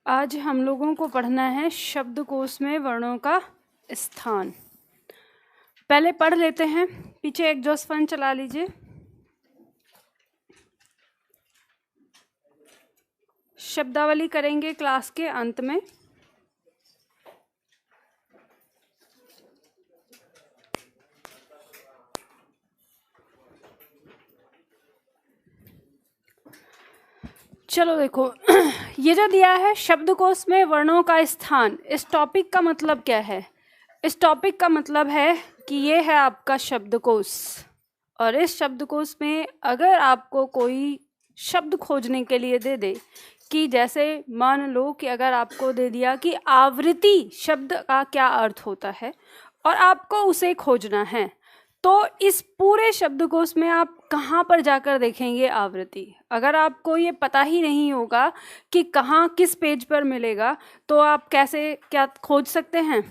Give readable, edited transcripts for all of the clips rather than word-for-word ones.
आज हम लोगों को पढ़ना है शब्दकोश में वर्णों का स्थान। पहले पढ़ लेते हैं, पीछे एग्जॉस्ट फैन चला लीजिए। शब्दावली करेंगे क्लास के अंत में। चलो देखो, ये जो दिया है शब्दकोश में वर्णों का स्थान, इस टॉपिक का मतलब क्या है? इस टॉपिक का मतलब है कि ये है आपका शब्दकोश, और इस शब्दकोश में अगर आपको कोई शब्द खोजने के लिए दे दे कि जैसे मान लो कि अगर आपको दे दिया कि आवृत्ति शब्द का क्या अर्थ होता है और आपको उसे खोजना है, तो इस पूरे शब्दकोश में आप कहाँ पर जाकर देखेंगे आवृत्ति? अगर आपको ये पता ही नहीं होगा कि कहाँ किस पेज पर मिलेगा, तो आप कैसे क्या खोज सकते हैं?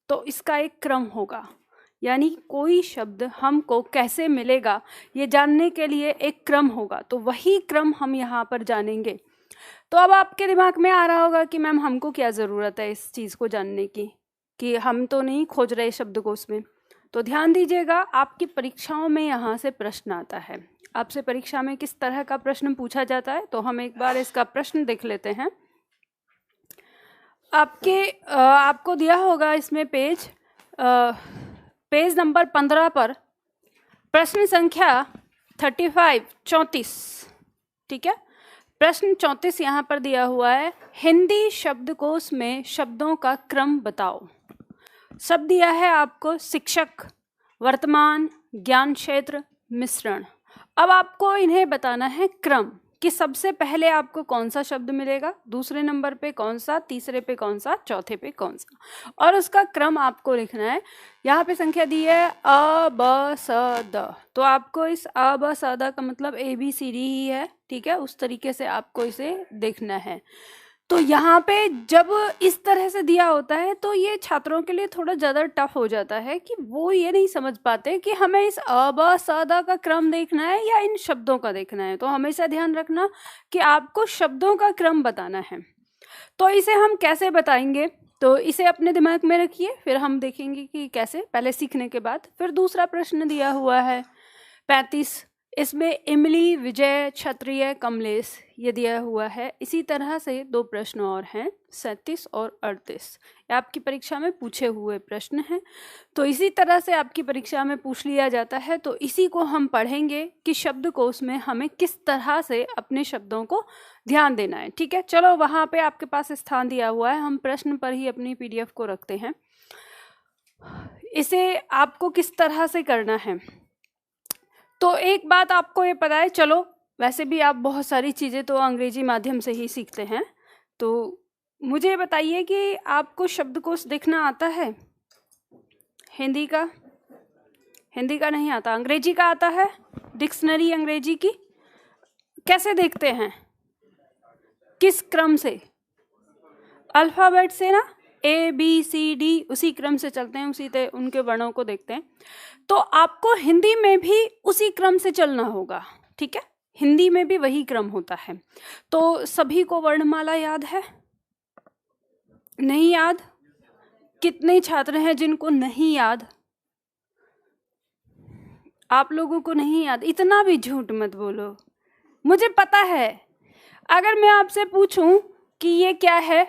तो इसका एक क्रम होगा, यानी कोई शब्द हमको कैसे मिलेगा ये जानने के लिए एक क्रम होगा, तो वही क्रम हम यहाँ पर जानेंगे। तो अब आपके दिमाग में आ रहा होगा कि मैम हमको क्या ज़रूरत है इस चीज़ को जानने की, कि हम तो नहीं खोज रहे शब्दकोश में। तो ध्यान दीजिएगा, आपकी परीक्षाओं में यहाँ से प्रश्न आता है। आपसे परीक्षा में किस तरह का प्रश्न पूछा जाता है, तो हम एक बार इसका प्रश्न देख लेते हैं। आपको दिया होगा इसमें पेज नंबर 15 पर प्रश्न संख्या 34, ठीक है। प्रश्न 34 यहाँ पर दिया हुआ है, हिंदी शब्दकोश में शब्दों का क्रम बताओ। शब्द दिया है आपको शिक्षक, वर्तमान, ज्ञान क्षेत्र, मिश्रण। अब आपको इन्हें बताना है क्रम, कि सबसे पहले आपको कौन सा शब्द मिलेगा, दूसरे नंबर पे कौन सा, तीसरे पे कौन सा, चौथे पे कौन सा, और उसका क्रम आपको लिखना है। यहाँ पे संख्या दी है अ ब स द, तो आपको इस अ ब स द का मतलब ABCD ही है, ठीक है। उस तरीके से आपको इसे देखना है। तो यहाँ पे जब इस तरह से दिया होता है तो ये छात्रों के लिए थोड़ा ज़्यादा टफ हो जाता है कि वो ये नहीं समझ पाते कि हमें इस अ ब स द का क्रम देखना है या इन शब्दों का देखना है। तो हमेशा ध्यान रखना कि आपको शब्दों का क्रम बताना है। तो इसे हम कैसे बताएंगे, तो इसे अपने दिमाग में रखिए, फिर हम देखेंगे कि कैसे, पहले सीखने के बाद। फिर दूसरा प्रश्न दिया हुआ है 35, इसमें इमली, विजय, क्षत्रिय, कमलेश ये दिया हुआ है। इसी तरह से दो प्रश्न और हैं 37 और 38, ये आपकी परीक्षा में पूछे हुए प्रश्न हैं। तो इसी तरह से आपकी परीक्षा में पूछ लिया जाता है। तो इसी को हम पढ़ेंगे कि शब्दकोश में हमें किस तरह से अपने शब्दों को ध्यान देना है, ठीक है। चलो, वहाँ पे आपके पास स्थान दिया हुआ है, हम प्रश्न पर ही अपनी PDF को रखते हैं। इसे आपको किस तरह से करना है, तो एक बात आपको ये पता है, चलो वैसे भी आप बहुत सारी चीज़ें तो अंग्रेजी माध्यम से ही सीखते हैं, तो मुझे बताइए कि आपको शब्दकोश देखना आता है? हिंदी का नहीं आता, अंग्रेजी का आता है? डिक्शनरी अंग्रेजी की कैसे देखते हैं, किस क्रम से? अल्फ़ाबेट से ना, ABCD उसी क्रम से चलते हैं, उसी तरह उनके वर्णों को देखते हैं। तो आपको हिंदी में भी उसी क्रम से चलना होगा, ठीक है। हिंदी में भी वही क्रम होता है। तो सभी को वर्णमाला याद है? नहीं याद? कितने छात्र हैं जिनको नहीं याद? आप लोगों को नहीं याद? इतना भी झूठ मत बोलो, मुझे पता है। अगर मैं आपसे पूछूं कि ये क्या है,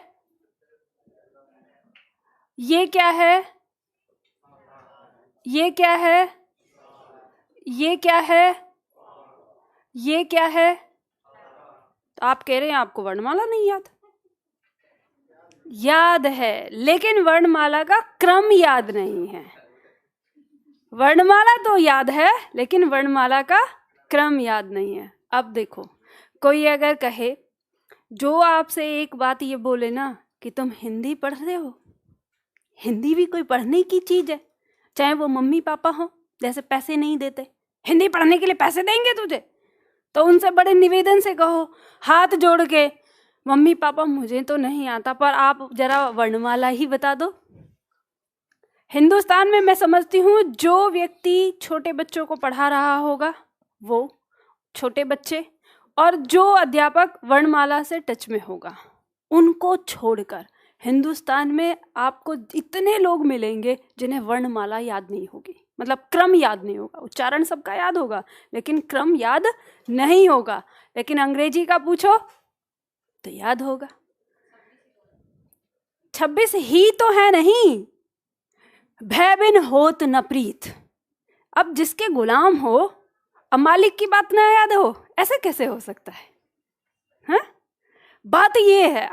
ये क्या है, ये क्या है, ये क्या है, ये क्या है, तो आप कह रहे हैं आपको वर्णमाला नहीं याद। याद है, लेकिन वर्णमाला का क्रम याद नहीं है। वर्णमाला तो याद है, लेकिन वर्णमाला का क्रम याद नहीं है। अब देखो, कोई अगर कहे, जो आपसे एक बात ये बोले ना कि तुम हिंदी पढ़ रहे हो, हिंदी भी कोई पढ़ने की चीज़ है, चाहे वो मम्मी पापा हो, जैसे पैसे नहीं देते, हिंदी पढ़ने के लिए पैसे देंगे तुझे, तो उनसे बड़े निवेदन से कहो, हाथ जोड़ के, मम्मी पापा मुझे तो नहीं आता, पर आप जरा वर्णमाला ही बता दो। हिंदुस्तान में मैं समझती हूँ जो व्यक्ति छोटे बच्चों को पढ़ा रहा होगा वो छोटे बच्चे, और जो अध्यापक वर्णमाला से टच में होगा उनको छोड़कर हिंदुस्तान में आपको इतने लोग मिलेंगे जिन्हें वर्णमाला याद नहीं होगी, मतलब क्रम याद नहीं होगा। उच्चारण सबका याद होगा लेकिन क्रम याद नहीं होगा। लेकिन अंग्रेजी का पूछो तो याद होगा। 26 ही तो है नहीं, भय बिन होत न प्रीत। अब जिसके गुलाम हो अब मालिक की बात ना याद हो, ऐसे कैसे हो सकता है? हाँ, बात ये है।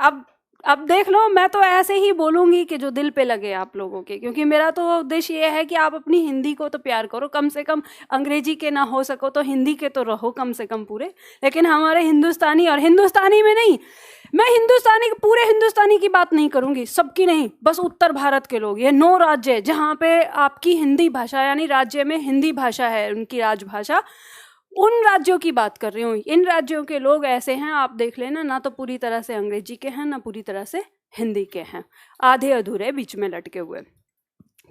अब देख लो, मैं तो ऐसे ही बोलूंगी कि जो दिल पे लगे आप लोगों के, क्योंकि मेरा तो उद्देश्य ये है कि आप अपनी हिंदी को तो प्यार करो, कम से कम अंग्रेजी के ना हो सको तो हिंदी के तो रहो कम से कम पूरे। लेकिन हमारे हिंदुस्तानी, और हिंदुस्तानी में नहीं, मैं हिंदुस्तानी, पूरे हिंदुस्तानी की बात नहीं करूंगी, सबकी नहीं, बस उत्तर भारत के लोग, ये 9 राज्य जहाँ पे आपकी हिंदी भाषा, यानी राज्य में हिंदी भाषा है उनकी राजभाषा, उन राज्यों की बात कर रही हूँ। इन राज्यों के लोग ऐसे हैं, आप देख लेना, ना तो पूरी तरह से अंग्रेजी के हैं ना पूरी तरह से हिंदी के हैं, आधे अधूरे बीच में लटके हुए।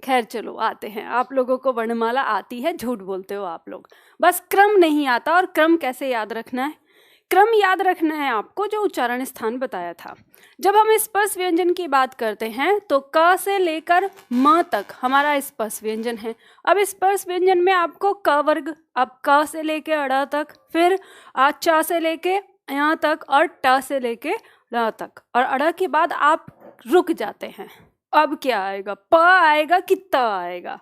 खैर चलो आते हैं, आप लोगों को वर्णमाला आती है, झूठ बोलते हो आप लोग, बस क्रम नहीं आता। और क्रम कैसे याद रखना है? क्रम याद रखना है आपको जो उच्चारण स्थान बताया था। जब हम स्पर्श व्यंजन की बात करते हैं तो क से लेकर म तक हमारा स्पर्श व्यंजन है। अब स्पर्श व्यंजन में आपको क वर्ग, अब क से लेके अड़ा तक, फिर च से लेके यहाँ तक, और ट से लेके ल तक, और अड़ा के बाद आप रुक जाते हैं। अब क्या आएगा? प आएगा कि त आएगा?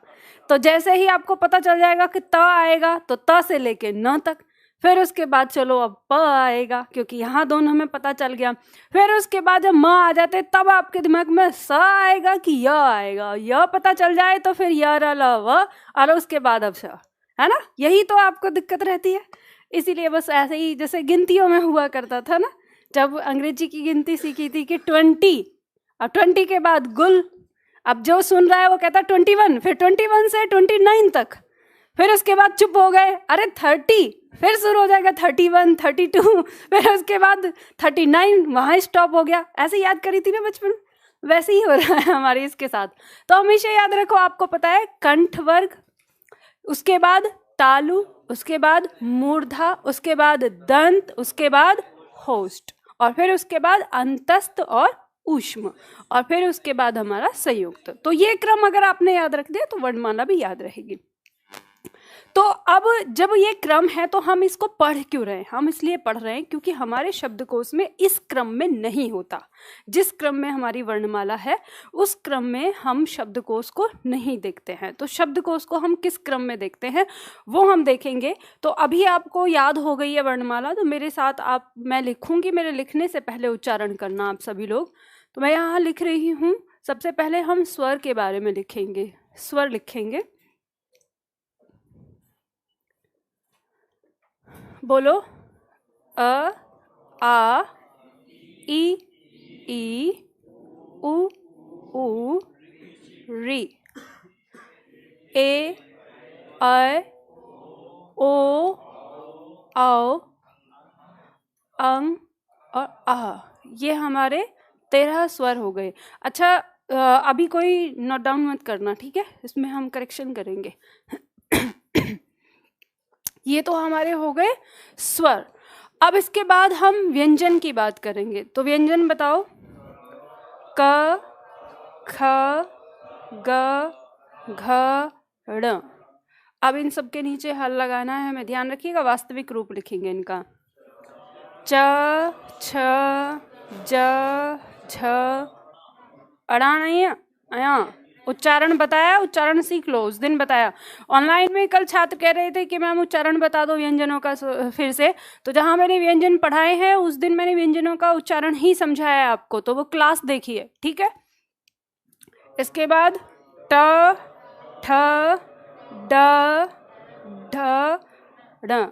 तो जैसे ही आपको पता चल जाएगा कि त आएगा तो त से लेके न तक, फिर उसके बाद चलो अब प आएगा, क्योंकि यहाँ दोनों में पता चल गया। फिर उसके बाद जब म आ जाते तब आपके दिमाग में स आएगा कि य आएगा, य पता चल जाए तो फिर य र ल व, और उसके बाद अब स, है ना? यही तो आपको दिक्कत रहती है। इसीलिए बस ऐसे ही जैसे गिनतियों में हुआ करता था ना, जब अंग्रेजी की गिनती सीखी थी कि 20, अब 20 के बाद गुल, अब जो सुन रहा है वो कहता 21, फिर 21 से 29 तक, फिर उसके बाद चुप हो गए, अरे 30, फिर शुरू हो जाएगा 31, 32, फिर उसके बाद 39, वहाँ स्टॉप हो गया। ऐसे याद करी थी ना बचपन, वैसे ही हो रहा है हमारे इसके साथ। तो हमेशा याद रखो, आपको पता है कंठ वर्ग, उसके बाद तालु, उसके बाद मूर्धा, उसके बाद दंत, उसके बाद होस्ट, और फिर उसके बाद अंतस्थ और ऊष्म, और फिर उसके बाद हमारा संयुक्त। तो ये क्रम अगर आपने याद रख दिया तो वर्णमाला भी याद रहेगी। तो अब जब ये क्रम है तो हम इसको पढ़ क्यों रहे हैं? हम इसलिए पढ़ रहे हैं क्योंकि हमारे शब्दकोश में इस क्रम में नहीं होता। जिस क्रम में हमारी वर्णमाला है उस क्रम में हम शब्दकोश को नहीं देखते हैं। तो शब्दकोश को हम किस क्रम में देखते हैं वो हम देखेंगे। तो अभी आपको याद हो गई है वर्णमाला, तो मेरे साथ आप, मैं लिखूंगी, मेरे लिखने से पहले उच्चारण करना आप सभी लोग। तो मैं यहाँ लिख रही हूँ। सबसे पहले हम स्वर के बारे में लिखेंगे, स्वर लिखेंगे। बोलो, अ, आ, ई, उ, ऊ, री, ए, ऐ, ओ, औ, अंग और आ। ये हमारे 13 स्वर हो गए। अच्छा, अभी कोई नोट डाउन मत करना, ठीक है? इसमें हम करेक्शन करेंगे। ये तो हमारे हो गए स्वर। अब इसके बाद हम व्यंजन की बात करेंगे। तो व्यंजन बताओ। क, ख, ग, घ, ड़। अब इन सब के नीचे हल लगाना है, हमें ध्यान रखिएगा, वास्तविक रूप लिखेंगे इनका। च, छ, ज, झ, अड़ा नहीं है, अया। उच्चारण बताया, उच्चारण सीख लो, उस दिन बताया। ऑनलाइन में कल छात्र कह रहे थे कि मैम उच्चारण बता दो व्यंजनों का फिर से। तो जहाँ मैंने व्यंजन पढ़ाए हैं उस दिन मैंने व्यंजनों का उच्चारण ही समझाया आपको, तो वो क्लास देखिए, ठीक है? इसके बाद ट, ठ, ड, ढ, ढ।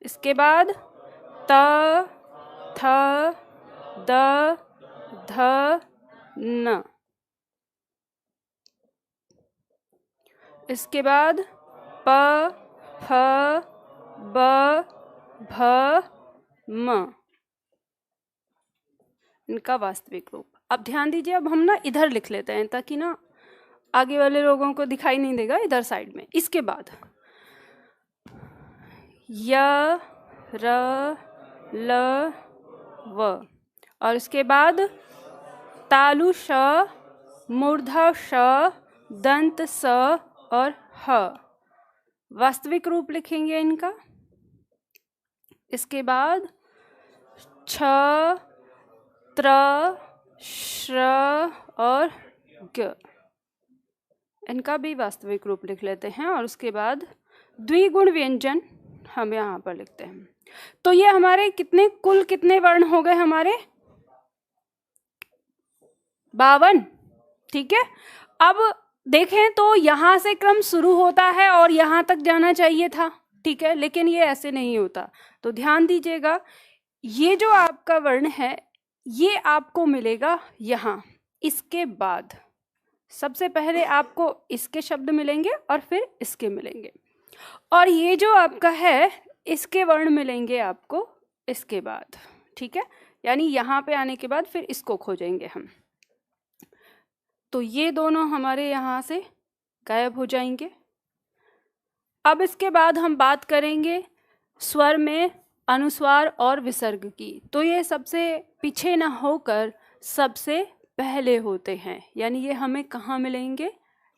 इसके बाद त, थ, द, ध, न। इसके बाद प, फ, ब, भ, म। इनका वास्तविक रूप। अब ध्यान दीजिए, अब हम ना इधर लिख लेते हैं ताकि ना आगे वाले लोगों को दिखाई नहीं देगा इधर साइड में। इसके बाद य, र, ल, व, और इसके बाद तालु श, मूर्धा श, दंत स और ह। वास्तविक रूप लिखेंगे इनका। इसके बाद छ, त्र, श्र और ग, इनका भी वास्तविक रूप लिख लेते हैं। और उसके बाद द्विगुण व्यंजन हम यहाँ पर लिखते हैं। तो ये हमारे कुल कितने वर्ण हो गए हमारे? 52। ठीक है। अब देखें तो यहाँ से क्रम शुरू होता है और यहाँ तक जाना चाहिए था। ठीक है, लेकिन ये ऐसे नहीं होता। तो ध्यान दीजिएगा, ये जो आपका वर्ण है ये आपको मिलेगा यहाँ। इसके बाद सबसे पहले आपको इसके शब्द मिलेंगे और फिर इसके मिलेंगे, और ये जो आपका है इसके वर्ण मिलेंगे आपको इसके बाद। ठीक है, यानी यहाँ पे आने के बाद फिर इसको खोजेंगे हम। तो ये दोनों हमारे यहाँ से गायब हो जाएंगे। अब इसके बाद हम बात करेंगे स्वर में अनुस्वार और विसर्ग की। तो ये सबसे पीछे ना होकर सबसे पहले होते हैं, यानी ये हमें कहाँ मिलेंगे?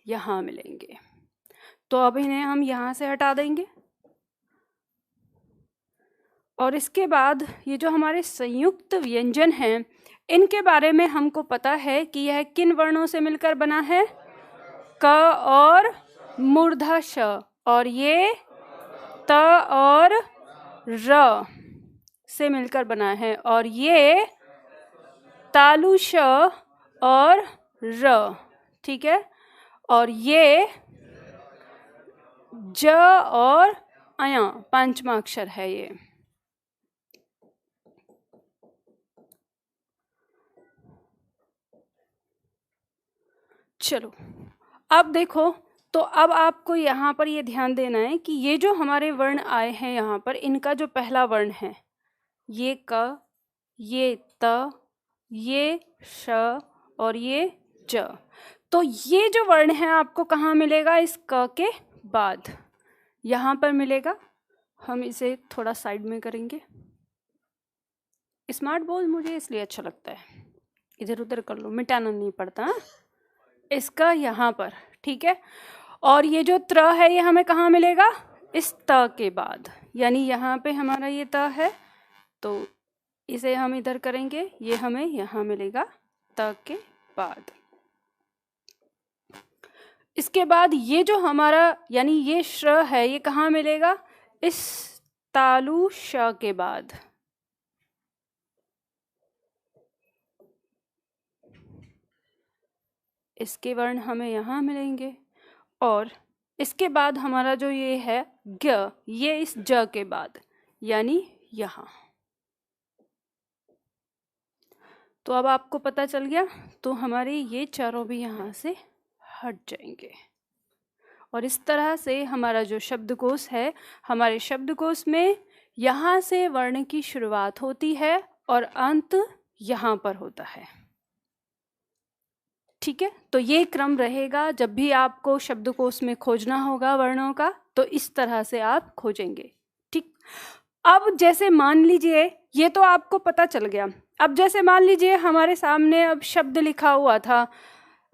यहाँ मिलेंगे। तो अब इन्हें हम यहाँ से हटा देंगे। और इसके बाद ये जो हमारे संयुक्त व्यंजन हैं इनके बारे में हमको पता है कि यह किन वर्णों से मिलकर बना है? क और मूर्धा श, और ये त और र से मिलकर बना है, और ये तालु श और र। ठीक है, और ये ज और अया पांचवा अक्षर है ये। चलो अब देखो, तो अब आपको यहाँ पर ये ध्यान देना है कि ये जो हमारे वर्ण आए हैं यहाँ पर, इनका जो पहला वर्ण है ये क, ये त, ये श और ये ज। तो ये जो वर्ण है आपको कहाँ मिलेगा? इस क के बाद यहाँ पर मिलेगा। हम इसे थोड़ा साइड में करेंगे। स्मार्ट बोर्ड मुझे इसलिए अच्छा लगता है, इधर उधर कर लो, मिटाना नहीं पड़ता। इसका यहाँ पर। ठीक है, और ये जो त्र है ये हमें कहाँ मिलेगा? इस त के बाद, यानी यहाँ पे हमारा ये त है तो इसे हम इधर करेंगे, ये हमें यहाँ मिलेगा त के बाद। इसके बाद ये जो हमारा यानी ये श्र है ये कहाँ मिलेगा? इस तालु श के बाद। इसके वर्ण हमें यहाँ मिलेंगे, और इसके बाद हमारा जो ये है ग, ये इस ज के बाद, यानी यहाँ। तो अब आपको पता चल गया। तो हमारे ये चारों भी यहाँ से हट जाएंगे, और इस तरह से हमारा जो शब्दकोश है, हमारे शब्दकोश में यहाँ से वर्ण की शुरुआत होती है और अंत यहाँ पर होता है। ठीक है, तो ये क्रम रहेगा। जब भी आपको शब्दकोश में खोजना होगा वर्णों का, तो इस तरह से आप खोजेंगे। ठीक, अब जैसे मान लीजिए ये तो आपको पता चल गया। अब जैसे मान लीजिए हमारे सामने अब शब्द लिखा हुआ था,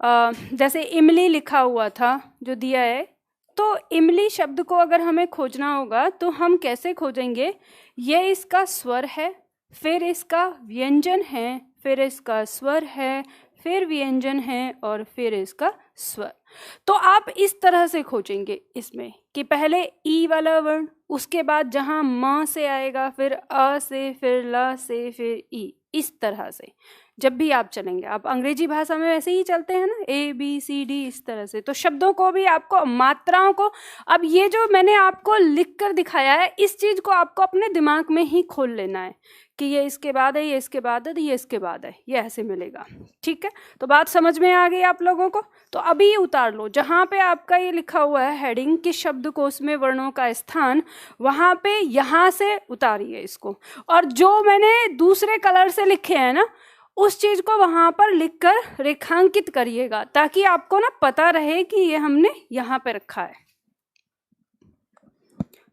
जैसे इमली लिखा हुआ था जो दिया है, तो इमली शब्द को अगर हमें खोजना होगा तो हम कैसे खोजेंगे? ये इसका स्वर है, फिर इसका व्यंजन है, फिर इसका स्वर है, फिर व्यंजन है और फिर इसका स्वर। तो आप इस तरह से खोजेंगे इसमें कि पहले ई वाला वर्ण, उसके बाद जहाँ म से आएगा, फिर अ से, फिर ल से, फिर ई। इस तरह से जब भी आप चलेंगे, आप अंग्रेजी भाषा में वैसे ही चलते हैं ना, ए बी सी डी, इस तरह से। तो शब्दों को भी आपको, मात्राओं को, अब ये जो मैंने आपको लिख कर दिखाया है, इस चीज को आपको अपने दिमाग में ही खोल लेना है कि ये इसके बाद है, ये इसके बाद है, ये इसके बाद है, ये ऐसे मिलेगा। ठीक है, तो बात समझ में आ गई आप लोगों को? तो अभी उतार लो जहाँ पे आपका ये लिखा हुआ है हेडिंग कि शब्दकोश में वर्णों का स्थान, वहाँ पे यहाँ से उतारिए इसको, और जो मैंने दूसरे कलर से लिखे हैं ना, उस चीज को वहां पर लिखकर रेखांकित करिएगा, ताकि आपको ना पता रहे कि ये हमने यहाँ पे रखा है।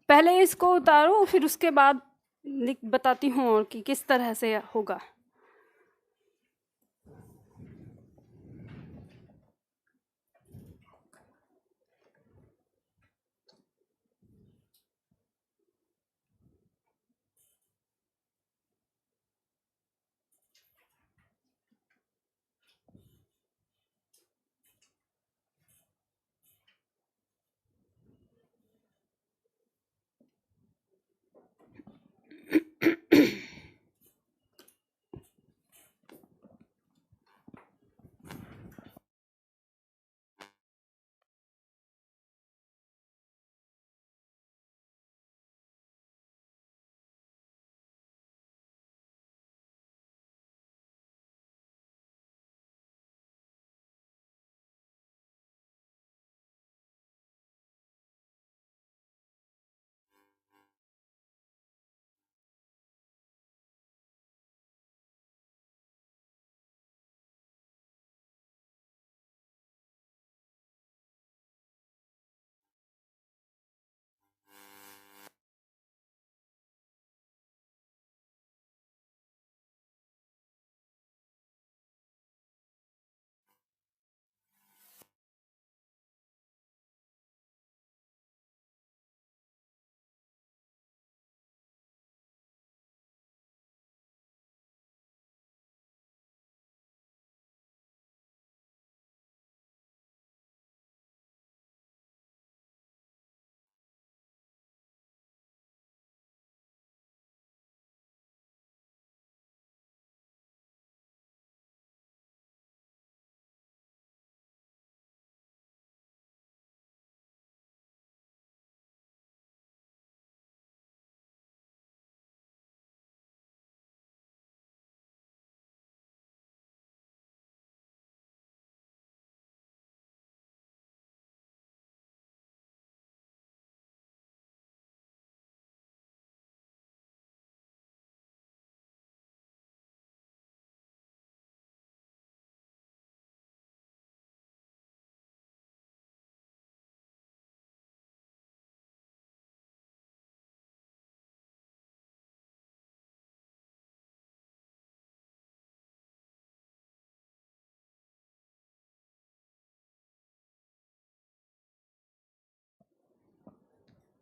पहले इसको उतारो, फिर उसके बाद बताती हूँ और कि किस तरह से होगा।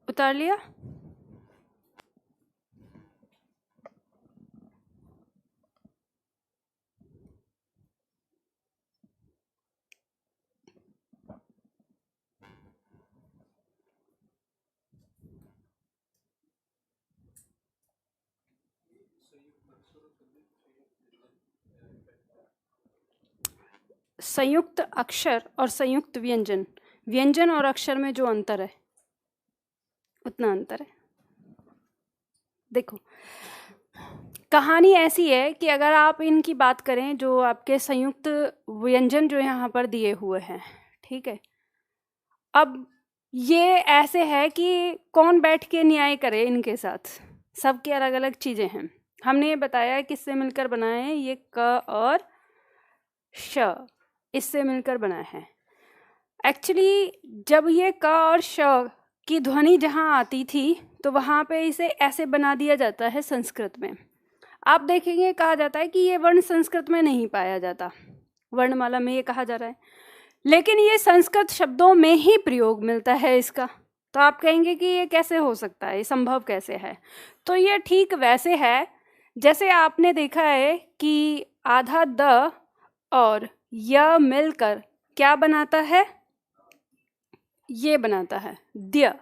उतार लिया? संयुक्त अक्षर और संयुक्त व्यंजन, व्यंजन और अक्षर में जो अंतर है उतना अंतर है। देखो, कहानी ऐसी है कि अगर आप इनकी बात करें, जो आपके संयुक्त व्यंजन जो यहाँ पर दिए हुए हैं, ठीक है, अब ये ऐसे है कि कौन बैठ के न्याय करे इनके साथ, सबके अलग अलग चीज़ें हैं। हमने ये बताया किससे मिलकर बनाए हैं, ये क और श इससे मिलकर बना है। एक्चुअली जब ये क और श की ध्वनि जहाँ आती थी तो वहाँ पे इसे ऐसे बना दिया जाता है संस्कृत में। आप देखेंगे कहा जाता है कि ये वर्ण संस्कृत में नहीं पाया जाता, वर्णमाला में ये कहा जा रहा है, लेकिन ये संस्कृत शब्दों में ही प्रयोग मिलता है इसका। तो आप कहेंगे कि ये कैसे हो सकता है, ये संभव कैसे है? तो ये ठीक वैसे है जैसे आपने देखा है कि आधा द और य मिलकर क्या बनाता है, ये बनाता है द्य।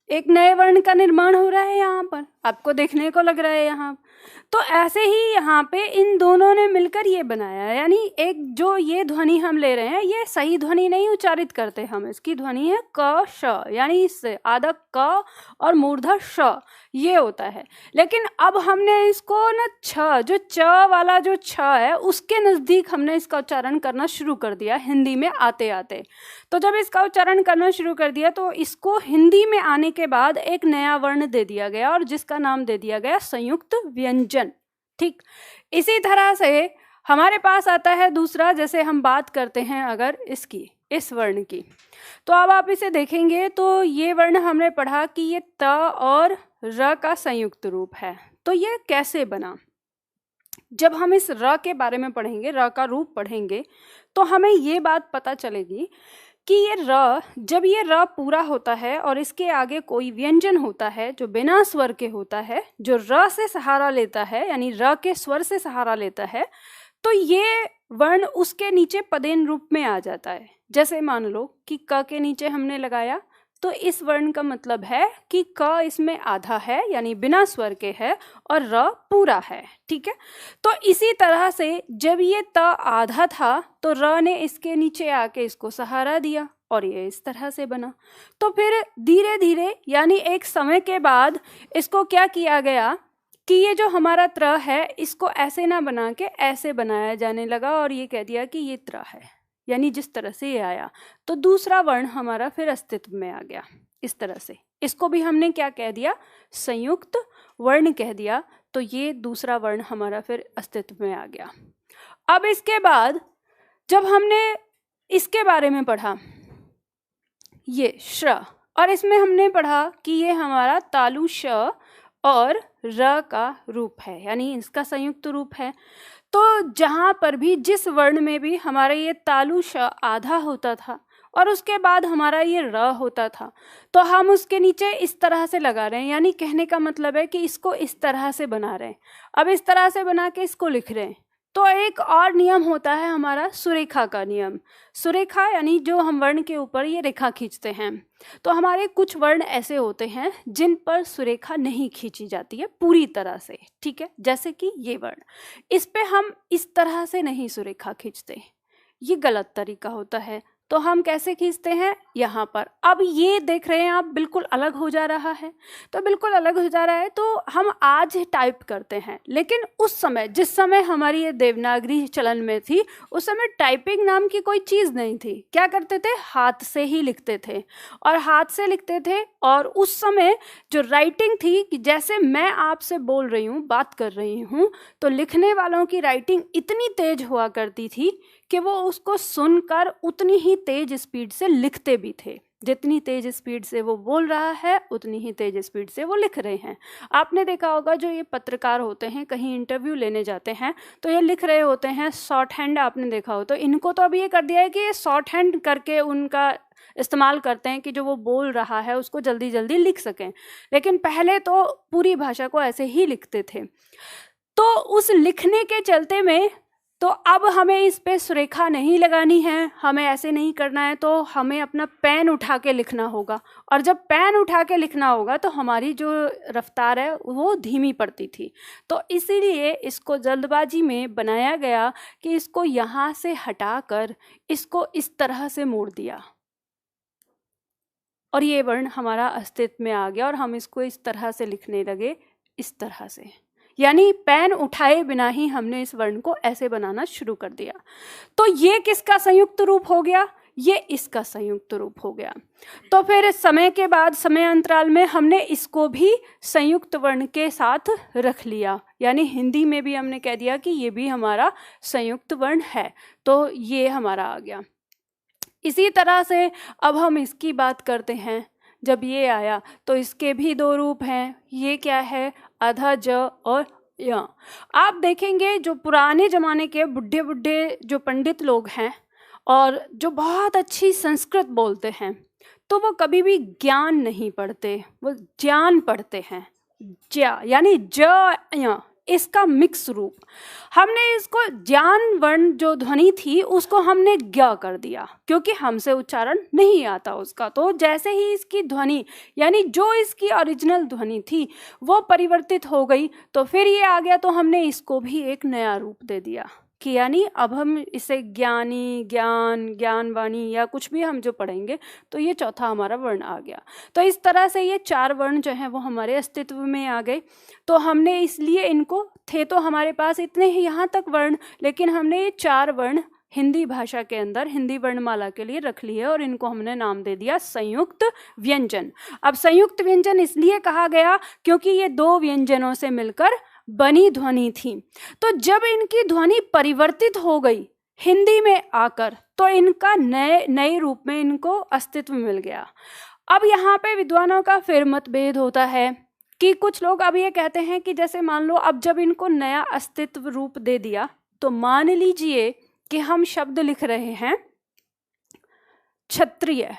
एक नए वर्ण का निर्माण हो रहा है यहाँ पर, आपको देखने को लग रहा है यहाँ। तो ऐसे ही यहाँ पे इन दोनों ने मिलकर ये बनाया है, यानी एक जो ये ध्वनि हम ले रहे हैं, ये सही ध्वनि नहीं उच्चारित करते हम, इसकी ध्वनि है क श, यानी इससे आधा क और मूर्धा श ये होता है। लेकिन अब हमने इसको ना छ, जो च वाला जो छ है उसके नज़दीक हमने इसका उच्चारण करना शुरू कर दिया हिंदी में आते आते। तो जब इसका उच्चारण करना शुरू कर दिया तो इसको हिंदी में आने के बाद एक नया वर्ण दे दिया गया और जिसका नाम दे दिया गया संयुक्त व्यंजन। ठीक इसी तरह से हमारे पास आता है दूसरा, जैसे हम बात करते हैं अगर इसकी, इस वर्ण की, तो अब आप इसे देखेंगे तो ये वर्ण हमने पढ़ा कि ये त और र का संयुक्त रूप है। तो ये कैसे बना? जब हम इस र के बारे में पढ़ेंगे, र का रूप पढ़ेंगे, तो हमें ये बात पता चलेगी कि ये र, जब ये र पूरा होता है और इसके आगे कोई व्यंजन होता है जो बिना स्वर के होता है, जो र से सहारा लेता है, यानी र के स्वर से सहारा लेता है, तो ये वर्ण उसके नीचे पदेन रूप में आ जाता है। जैसे मान लो कि क के नीचे हमने लगाया, तो इस वर्ण का मतलब है कि क इसमें आधा है, यानी बिना स्वर के है, और र पूरा है। ठीक है, तो इसी तरह से जब ये त आधा था तो र ने इसके नीचे आके इसको सहारा दिया और ये इस तरह से बना। तो फिर धीरे धीरे, यानी एक समय के बाद, इसको क्या किया गया कि ये जो हमारा त्र है इसको ऐसे ना बना के ऐसे बनाया जाने लगा और ये कह दिया कि ये त्र है, यानी जिस तरह से ये आया। तो दूसरा वर्ण हमारा फिर अस्तित्व में आ गया इस तरह से। इसको भी हमने क्या कह दिया? संयुक्त वर्ण कह दिया। तो ये दूसरा वर्ण हमारा फिर अस्तित्व में आ गया। अब इसके बाद जब हमने इसके बारे में पढ़ा, ये श्र, और इसमें हमने पढ़ा कि ये हमारा तालु श और र का रूप है, यानी इसका संयुक्त रूप है। तो जहाँ पर भी, जिस वर्ण में भी हमारा ये तालु श आधा होता था और उसके बाद हमारा ये र होता था, तो हम उसके नीचे इस तरह से लगा रहे हैं, यानी कहने का मतलब है कि इसको इस तरह से बना रहे हैं। अब इस तरह से बना के इसको लिख रहे हैं। तो एक और नियम होता है हमारा सुरेखा का नियम। सुरेखा यानी जो हम वर्ण के ऊपर ये रेखा खींचते हैं। तो हमारे कुछ वर्ण ऐसे होते हैं जिन पर सुरेखा नहीं खींची जाती है पूरी तरह से। ठीक है, जैसे कि ये वर्ण, इस पे हम इस तरह से नहीं सुरेखा खींचते, ये गलत तरीका होता है। तो हम कैसे खींचते हैं? यहाँ पर। अब ये देख रहे हैं आप, बिल्कुल अलग हो जा रहा है। तो बिल्कुल अलग हो जा रहा है तो हम आज टाइप करते हैं, लेकिन उस समय, जिस समय हमारी ये देवनागरी चलन में थी, उस समय टाइपिंग नाम की कोई चीज़ नहीं थी। क्या करते थे? हाथ से ही लिखते थे, और हाथ से लिखते थे। और उस समय जो राइटिंग थी, कि जैसे मैं आपसे बोल रही हूँ, बात कर रही हूँ, तो लिखने वालों की राइटिंग इतनी तेज हुआ करती थी कि वो उसको सुनकर उतनी ही तेज स्पीड से लिखते भी थे। जितनी तेज स्पीड से वो बोल रहा है उतनी ही तेज स्पीड से वो लिख रहे हैं। आपने देखा होगा जो ये पत्रकार होते हैं, कहीं इंटरव्यू लेने जाते हैं तो ये लिख रहे होते हैं शॉर्ट हैंड, आपने देखा हो। तो इनको तो अभी ये कर दिया है कि ये शॉर्ट हैंड करके उनका इस्तेमाल करते हैं कि जो वो बोल रहा है उसको जल्दी जल्दी लिख सकें, लेकिन पहले तो पूरी भाषा को ऐसे ही लिखते थे। तो उस लिखने के चलते में, तो अब हमें इस पे सुरेखा नहीं लगानी है, हमें ऐसे नहीं करना है, तो हमें अपना पेन उठा के लिखना होगा। और जब पेन उठा के लिखना होगा तो हमारी जो रफ्तार है वो धीमी पड़ती थी। तो इसीलिए इसको जल्दबाजी में बनाया गया कि इसको यहाँ से हटाकर इसको इस तरह से मोड़ दिया और ये वर्ण हमारा अस्तित्व में आ गया और हम इसको इस तरह से लिखने लगे, इस तरह से। यानी पेन उठाए बिना ही हमने इस वर्ण को ऐसे बनाना शुरू कर दिया। तो ये किसका संयुक्त रूप हो गया? ये इसका संयुक्त रूप हो गया। तो फिर समय के बाद, समय अंतराल में हमने इसको भी संयुक्त वर्ण के साथ रख लिया, यानी हिंदी में भी हमने कह दिया कि ये भी हमारा संयुक्त वर्ण है। तो ये हमारा आ गया। इसी तरह से अब हम इसकी बात करते हैं। जब ये आया तो इसके भी दो रूप हैं। ये क्या है? अधा ज और य। आप देखेंगे जो पुराने ज़माने के बुढ़े बुढ़े जो पंडित लोग हैं और जो बहुत अच्छी संस्कृत बोलते हैं, तो वो कभी भी ज्ञान नहीं पढ़ते, वो ज्ञान पढ़ते हैं। ज्या यानी ज य, इसका मिक्स रूप। हमने इसको ज्ञान वर्ण जो ध्वनि थी उसको हमने ज्ञ कर दिया, क्योंकि हमसे उच्चारण नहीं आता उसका। तो जैसे ही इसकी ध्वनि, यानी जो इसकी ओरिजिनल ध्वनि थी वो परिवर्तित हो गई, तो फिर ये आ गया, तो हमने इसको भी एक नया रूप दे दिया कि यानी अब हम इसे ज्ञानी, ज्ञान, ज्ञानवाणी या कुछ भी हम जो पढ़ेंगे तो ये चौथा हमारा वर्ण आ गया। तो इस तरह से ये चार वर्ण जो हैं वो हमारे अस्तित्व में आ गए। तो हमने इसलिए इनको, थे तो हमारे पास इतने ही यहाँ तक वर्ण, लेकिन हमने ये चार वर्ण हिंदी भाषा के अंदर, हिंदी वर्णमाला के लिए रख लिए और इनको हमने नाम दे दिया संयुक्त व्यंजन। अब संयुक्त व्यंजन इसलिए कहा गया क्योंकि ये दो व्यंजनों से मिलकर बनी ध्वनि थी। तो जब इनकी ध्वनि परिवर्तित हो गई हिंदी में आकर, तो इनका नए नए रूप में इनको अस्तित्व मिल गया। अब यहाँ पे विद्वानों का फिर मतभेद होता है कि कुछ लोग अब ये कहते हैं कि जैसे मान लो अब जब इनको नया अस्तित्व रूप दे दिया, तो मान लीजिए कि हम शब्द लिख रहे हैं क्षत्रिय।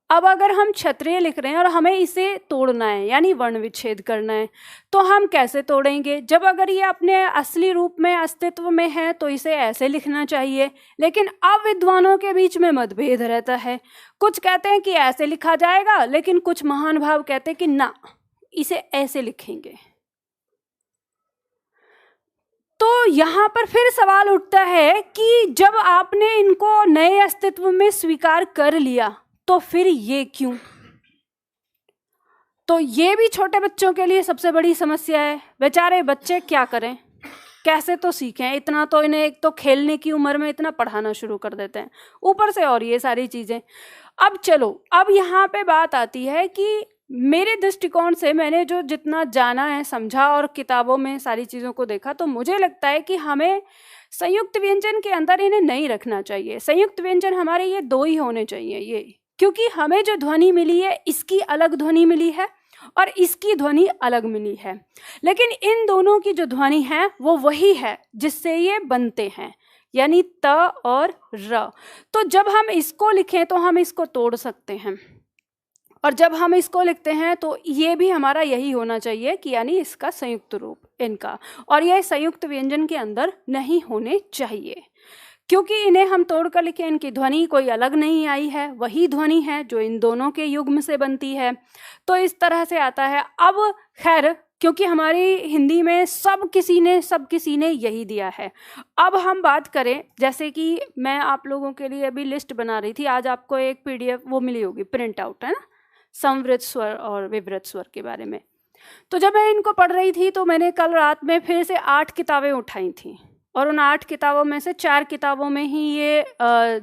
अब अगर हम क्षत्रिय लिख रहे हैं और हमें इसे तोड़ना है, यानी वर्ण विच्छेद करना है, तो हम कैसे तोड़ेंगे? जब अगर ये अपने असली रूप में अस्तित्व में है तो इसे ऐसे लिखना चाहिए, लेकिन अब विद्वानों के बीच में मतभेद रहता है। कुछ कहते हैं कि ऐसे लिखा जाएगा, लेकिन कुछ महान भाव कहते हैं कि ना, इसे ऐसे लिखेंगे। तो यहाँ पर फिर सवाल उठता है कि जब आपने इनको नए अस्तित्व में स्वीकार कर लिया तो फिर ये क्यों? तो ये भी छोटे बच्चों के लिए सबसे बड़ी समस्या है। बेचारे बच्चे क्या करें, कैसे तो सीखें? इतना तो इन्हें एक तो खेलने की उम्र में इतना पढ़ाना शुरू कर देते हैं, ऊपर से और ये सारी चीजें। अब चलो, अब यहाँ पे बात आती है कि मेरे दृष्टिकोण से मैंने जो जितना जाना है, समझा और किताबों में सारी चीज़ों को देखा, तो मुझे लगता है कि हमें संयुक्त व्यंजन के अंदर इन्हें नहीं रखना चाहिए। संयुक्त व्यंजन हमारे ये दो ही होने चाहिए, ये, क्योंकि हमें जो ध्वनि मिली है इसकी अलग ध्वनि मिली है और इसकी ध्वनि अलग मिली है, लेकिन इन दोनों की जो ध्वनि है वो वही है जिससे ये बनते हैं, यानी त और र। तो जब हम इसको लिखें तो हम इसको तोड़ सकते हैं, और जब हम इसको लिखते हैं तो ये भी हमारा यही होना चाहिए कि यानी इसका संयुक्त रूप इनका, और यह संयुक्त व्यंजन के अंदर नहीं होने चाहिए, क्योंकि इन्हें हम तोड़कर लिखे, इनकी ध्वनि कोई अलग नहीं आई है, वही ध्वनि है जो इन दोनों के युग्म से बनती है। तो इस तरह से आता है। अब खैर, क्योंकि हमारी हिंदी में सब किसी ने यही दिया है। अब हम बात करें, जैसे कि मैं आप लोगों के लिए अभी लिस्ट बना रही थी, आज आपको एक PDF वो मिली होगी, प्रिंट आउट, है ना, संवृत स्वर और विवृत स्वर के बारे में। तो जब मैं इनको पढ़ रही थी तो मैंने कल रात में फिर से 8 किताबें उठाई थी, और उन 8 किताबों में से 4 किताबों में ही ये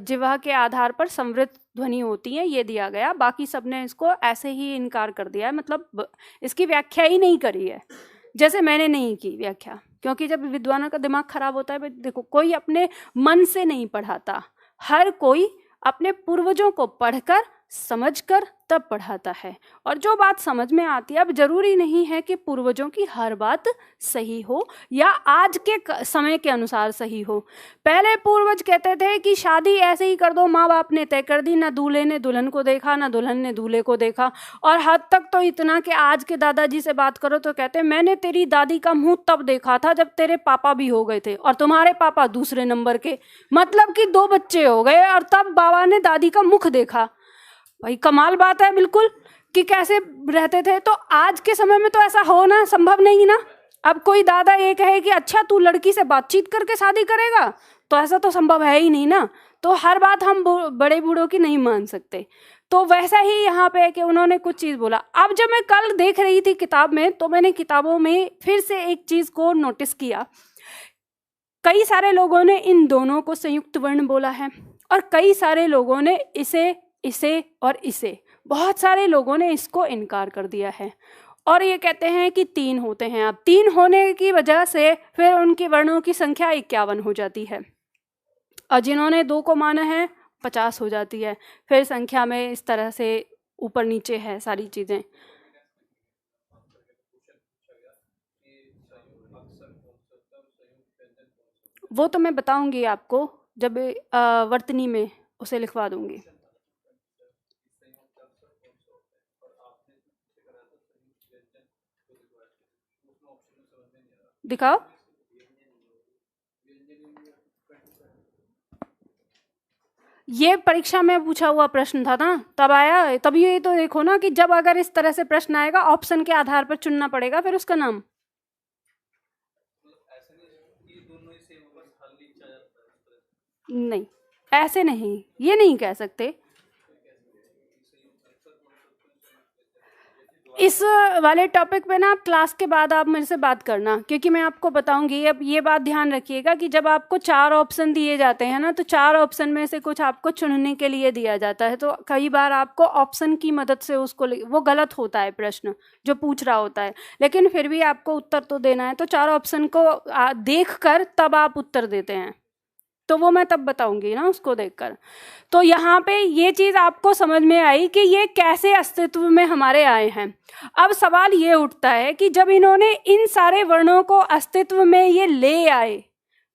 जिह्वा के आधार पर संवृत ध्वनि होती है ये दिया गया, बाकी सबने इसको ऐसे ही इनकार कर दिया है, मतलब इसकी व्याख्या ही नहीं करी है, जैसे मैंने नहीं की व्याख्या। क्योंकि जब विद्वानों का दिमाग खराब होता है, देखो कोई अपने मन से नहीं पढ़ाता, हर कोई अपने पूर्वजों को पढ़कर समझकर तब पढ़ाता है, और जो बात समझ में आती है, अब जरूरी नहीं है कि पूर्वजों की हर बात सही हो या आज के समय के अनुसार सही हो। पहले पूर्वज कहते थे कि शादी ऐसे ही कर दो, माँ बाप ने तय कर दी, ना दूल्हे ने दुल्हन को देखा ना दुल्हन ने दूल्हे को देखा, और हद तक तो इतना कि आज के दादाजी से बात करो तो कहते हैं मैंने तेरी दादी का मुंह तब देखा था जब तेरे पापा भी हो गए थे और तुम्हारे पापा दूसरे नंबर के, मतलब कि 2 बच्चे हो गए और तब बाबा ने दादी का मुख देखा। भाई कमाल बात है बिल्कुल, कि कैसे रहते थे। तो आज के समय में तो ऐसा होना संभव नहीं ना। अब कोई दादा ये कहे कि अच्छा तू लड़की से बातचीत करके शादी करेगा, तो ऐसा तो संभव है ही नहीं ना। तो हर बात हम बड़े बूढ़ों की नहीं मान सकते। तो वैसा ही यहाँ पे है कि उन्होंने कुछ चीज़ बोला। अब जब मैं कल देख रही थी किताब में, तो मैंने किताबों में फिर से एक चीज़ को नोटिस किया, कई सारे लोगों ने इन दोनों को संयुक्त वर्ण बोला है, और कई सारे लोगों ने इसे और इसे, बहुत सारे लोगों ने इसको इनकार कर दिया है, और ये कहते हैं कि 3 होते हैं। अब 3 होने की वजह से फिर उनकी वर्णों की संख्या 51 हो जाती है, और जिन्होंने 2 को माना है 50 हो जाती है। फिर संख्या में इस तरह से ऊपर नीचे है सारी चीज़ें। वो तो मैं बताऊंगी आपको, जब वर्तनी में उसे लिखवा दूंगी। दिखाओ। ये परीक्षा में पूछा हुआ प्रश्न था ना, तब आया। तब ये तो देखो ना कि जब अगर इस तरह से प्रश्न आएगा, ऑप्शन के आधार पर चुनना पड़ेगा फिर उसका नाम। नहीं, ऐसे नहीं, ये नहीं कह सकते। इस वाले टॉपिक पे ना आप क्लास के बाद आप मेरे से बात करना, क्योंकि मैं आपको बताऊंगी। अब ये बात ध्यान रखिएगा कि जब आपको 4 ऑप्शन दिए जाते हैं ना, तो 4 ऑप्शन में से कुछ आपको चुनने के लिए दिया जाता है, तो कई बार आपको ऑप्शन की मदद से उसको, वो गलत होता है प्रश्न जो पूछ रहा होता है, लेकिन फिर भी आपको उत्तर तो देना है। तो 4 ऑप्शन को देख कर तब आप उत्तर देते हैं। तो वो मैं तब बताऊंगी ना उसको देखकर। तो यहाँ पे ये चीज आपको समझ में आई कि ये कैसे अस्तित्व में हमारे आए हैं। अब सवाल ये उठता है कि जब इन्होंने इन सारे वर्णों को अस्तित्व में ये ले आए,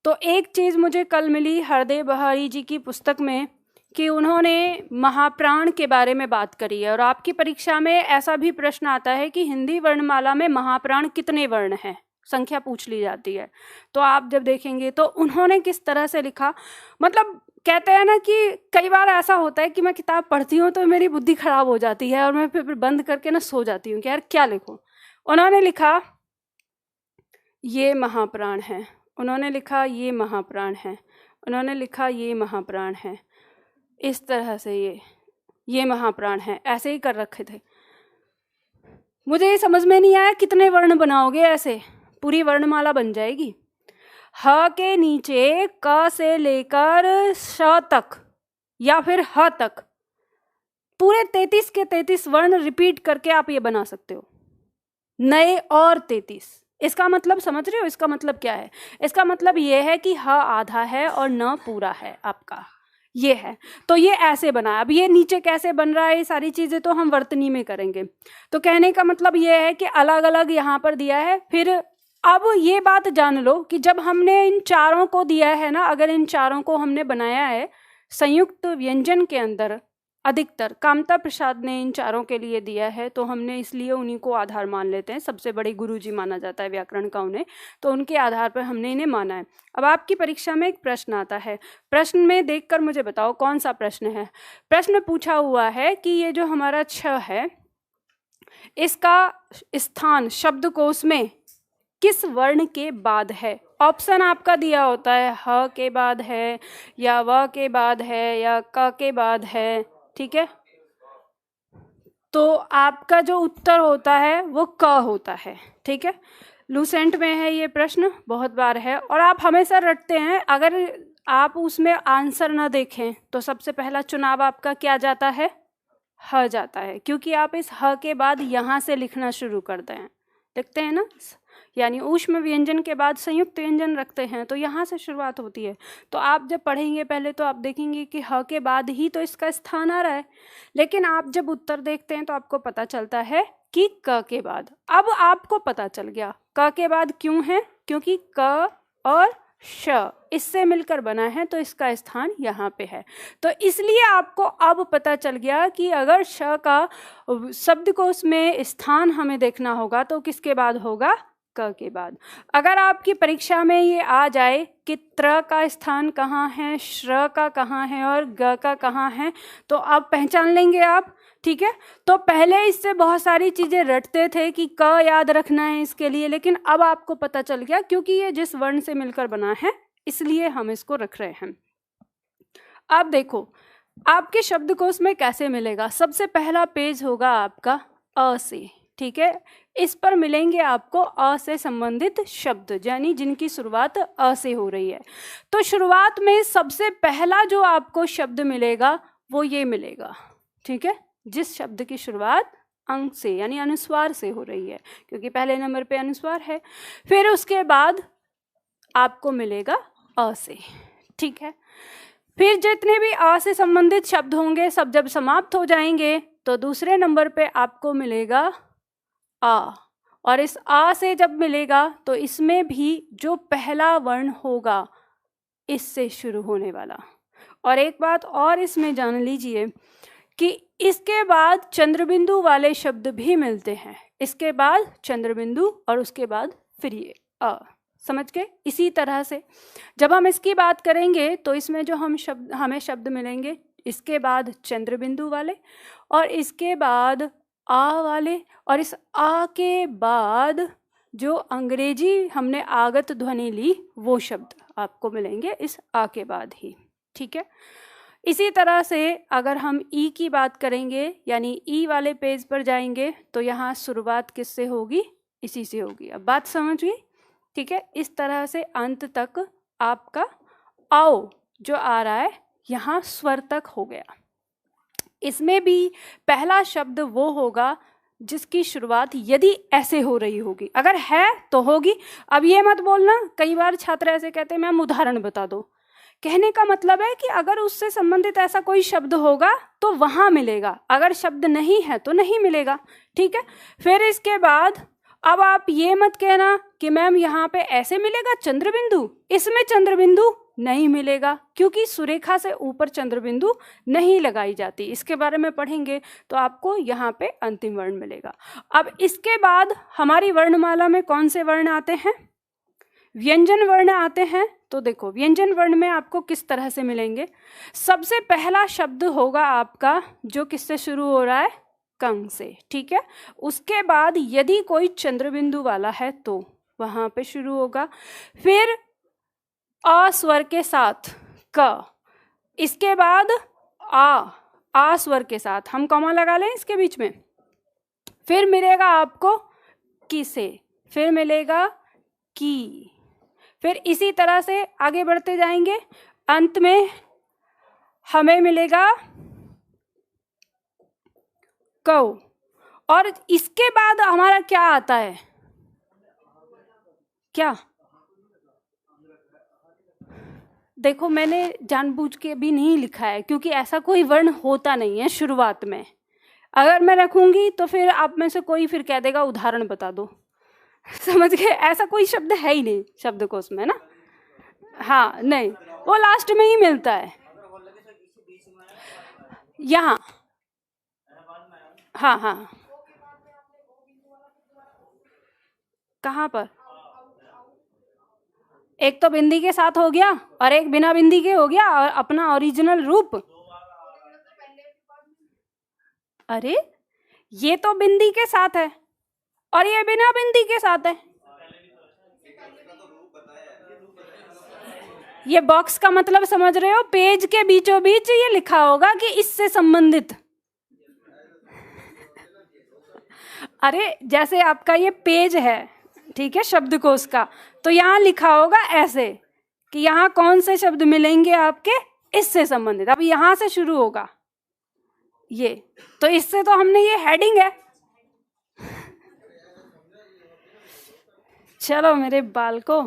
तो एक चीज मुझे कल मिली हरदेव बहारी जी की पुस्तक में कि उन्होंने महाप्राण के बारे में बात करी है। और आपकी परीक्षा में ऐसा भी प्रश्न आता है कि हिंदी वर्णमाला में महाप्राण कितने वर्ण हैं, संख्या पूछ ली जाती है। तो आप जब देखेंगे तो उन्होंने किस तरह से लिखा, मतलब कहते हैं ना कि कई बार ऐसा होता है कि मैं किताब पढ़ती हूँ तो मेरी बुद्धि खराब हो जाती है और मैं फिर बंद करके ना सो जाती हूँ कि यार क्या लिखूं। उन्होंने लिखा ये महाप्राण है, उन्होंने लिखा ये महाप्राण है, उन्होंने लिखा ये महाप्राण है, इस तरह से ये महाप्राण है, ऐसे ही कर रखे थे। मुझे ये समझ में नहीं आया कितने वर्ण बनाओगे, ऐसे पूरी वर्णमाला बन जाएगी। ह के नीचे क से लेकर श तक या फिर ह तक पूरे 33 के 33 वर्ण रिपीट करके आप ये बना सकते हो, नए और 33। इसका मतलब समझ रहे हो? इसका मतलब क्या है? इसका मतलब ये है कि ह आधा है और न पूरा है आपका, ये है। तो ये ऐसे बना। अब ये नीचे कैसे बन रहा है, ये सारी चीजें तो हम वर्तनी में करेंगे। तो कहने का मतलब ये है कि अलग अलग यहाँ पर दिया है। फिर अब ये बात जान लो कि जब हमने इन चारों को दिया है ना, अगर इन चारों को हमने बनाया है संयुक्त व्यंजन के अंदर, अधिकतर कामता प्रसाद ने इन चारों के लिए दिया है, तो हमने इसलिए उन्हीं को आधार मान लेते हैं। सबसे बड़े गुरुजी माना जाता है व्याकरण का उन्हें, तो उनके आधार पर हमने इन्हें माना है। अब आपकी परीक्षा में एक प्रश्न आता है, प्रश्न में देखकर मुझे बताओ कौन सा प्रश्न है। प्रश्न पूछा हुआ है कि ये जो हमारा छ है, इसका स्थान शब्दकोश में किस वर्ण के बाद है। ऑप्शन आपका दिया होता है, ह के बाद है या व के बाद है या क के बाद है, ठीक है। तो आपका जो उत्तर होता है वो क होता है, ठीक है। लूसेंट में है ये प्रश्न, बहुत बार है और आप हमेशा रटते हैं। अगर आप उसमें आंसर ना देखें तो सबसे पहला चुनाव आपका क्या जाता है, ह जाता है, क्योंकि आप इस ह के बाद यहाँ से लिखना शुरू करते हैं, लिखते हैं ना, यानी ऊष्म व्यंजन के बाद संयुक्त व्यंजन रखते हैं, तो यहाँ से शुरुआत होती है। तो आप जब पढ़ेंगे पहले तो आप देखेंगे कि ह के बाद ही तो इसका स्थान आ रहा है, लेकिन आप जब उत्तर देखते हैं तो आपको पता चलता है कि क के बाद। अब आपको पता चल गया क के बाद क्यों है, क्योंकि क और श इससे मिलकर बना है, तो इसका स्थान यहाँ पे है। तो इसलिए आपको अब पता चल गया कि अगर श का शब्दकोश में स्थान हमें देखना होगा तो किसके बाद होगा, क के बाद। अगर आपकी परीक्षा में ये आ जाए कि त्र का स्थान कहाँ है, श्र का कहाँ है और ग का कहाँ है, तो आप पहचान लेंगे आप, ठीक है। तो पहले इससे बहुत सारी चीजें रटते थे कि क याद रखना है इसके लिए, लेकिन अब आपको पता चल गया क्योंकि ये जिस वर्ण से मिलकर बना है इसलिए हम इसको रख रहे हैं। अब देखो आपके शब्दकोश में कैसे मिलेगा। सबसे पहला पेज होगा आपका अ से, ठीक है। इस पर मिलेंगे आपको अ से संबंधित शब्द, यानी जिनकी शुरुआत अ से हो रही है। तो शुरुआत में सबसे पहला जो आपको शब्द मिलेगा वो ये मिलेगा, ठीक है, जिस शब्द की शुरुआत अंग से यानी अनुस्वार से हो रही है, क्योंकि पहले नंबर पे अनुस्वार है। फिर उसके बाद आपको मिलेगा अ से, ठीक है। फिर जितने भी अ से संबंधित शब्द होंगे सब जब समाप्त हो जाएंगे तो दूसरे नंबर पे आपको मिलेगा आ, और इस आ से जब मिलेगा तो इसमें भी जो पहला वर्ण होगा इससे शुरू होने वाला। और एक बात और इसमें जान लीजिए कि इसके बाद चंद्रबिंदु वाले शब्द भी मिलते हैं, इसके बाद चंद्रबिंदु और उसके बाद फिर ये अ, समझ गए। इसी तरह से जब हम इसकी बात करेंगे तो इसमें जो हमें शब्द मिलेंगे, इसके बाद चंद्रबिंदु वाले और इसके बाद आ वाले, और इस आ के बाद जो अंग्रेजी हमने आगत ध्वनि ली वो शब्द आपको मिलेंगे इस आ के बाद ही, ठीक है। इसी तरह से अगर हम ई की बात करेंगे, यानी ई वाले पेज पर जाएंगे तो यहाँ शुरुआत किससे होगी, इसी से होगी। अब बात समझ गई, ठीक है। इस तरह से अंत तक आपका आओ जो आ रहा है यहाँ स्वर तक हो गया। इसमें भी पहला शब्द वो होगा जिसकी शुरुआत यदि ऐसे हो रही होगी, अगर है तो होगी। अब ये मत बोलना, कई बार छात्र ऐसे कहते हैं मैम उदाहरण बता दो, कहने का मतलब है कि अगर उससे संबंधित ऐसा कोई शब्द होगा तो वहां मिलेगा, अगर शब्द नहीं है तो नहीं मिलेगा। ठीक है, फिर इसके बाद अब आप ये मत कहना कि मैम यहाँ पे ऐसे मिलेगा चंद्र बिंदु, इसमें चंद्र बिंदु नहीं मिलेगा, क्योंकि सुरेखा से ऊपर चंद्र बिंदु नहीं लगाई जाती। इसके बारे में पढ़ेंगे तो आपको यहाँ पे अंतिम वर्ण मिलेगा। अब इसके बाद हमारी वर्णमाला में कौन से वर्ण आते हैं? व्यंजन वर्ण आते हैं। तो देखो व्यंजन वर्ण में आपको किस तरह से मिलेंगे। सबसे पहला शब्द होगा आपका जो किससे शुरू हो रहा है? कंग से। ठीक है, उसके बाद यदि कोई चंद्र बिंदु वाला है तो वहां पे शुरू होगा। फिर अ स्वर के साथ क, इसके बाद आ स्वर के साथ हम कॉमा लगा लें इसके बीच में। फिर मिलेगा आपको की से, फिर मिलेगा की, फिर इसी तरह से आगे बढ़ते जाएंगे। अंत में हमें मिलेगा कौ, और इसके बाद हमारा क्या आता है? क्या? देखो मैंने जानबूझ के भी नहीं लिखा है क्योंकि ऐसा कोई वर्ण होता नहीं है शुरुआत में। अगर मैं रखूंगी तो फिर आप में से कोई फिर कह देगा उदाहरण बता दो। समझ गए? ऐसा कोई शब्द है ही नहीं शब्दकोश में ना। हाँ नहीं, वो लास्ट में ही मिलता है यहाँ। हाँ हाँ, कहाँ पर? एक तो बिंदी के साथ हो गया और एक बिना बिंदी के हो गया, और अपना ओरिजिनल रूप। अरे ये तो बिंदी के साथ है और ये बिना बिंदी के साथ है। ये बॉक्स का मतलब समझ रहे हो? पेज के बीचों बीच ये लिखा होगा कि इससे संबंधित। अरे जैसे आपका ये पेज है, ठीक है, शब्दकोश का, तो यहाँ लिखा होगा ऐसे कि यहाँ कौन से शब्द मिलेंगे आपके इससे संबंधित। अब यहाँ से शुरू होगा ये, तो इससे तो हमने ये हेडिंग है। चलो मेरे बालको,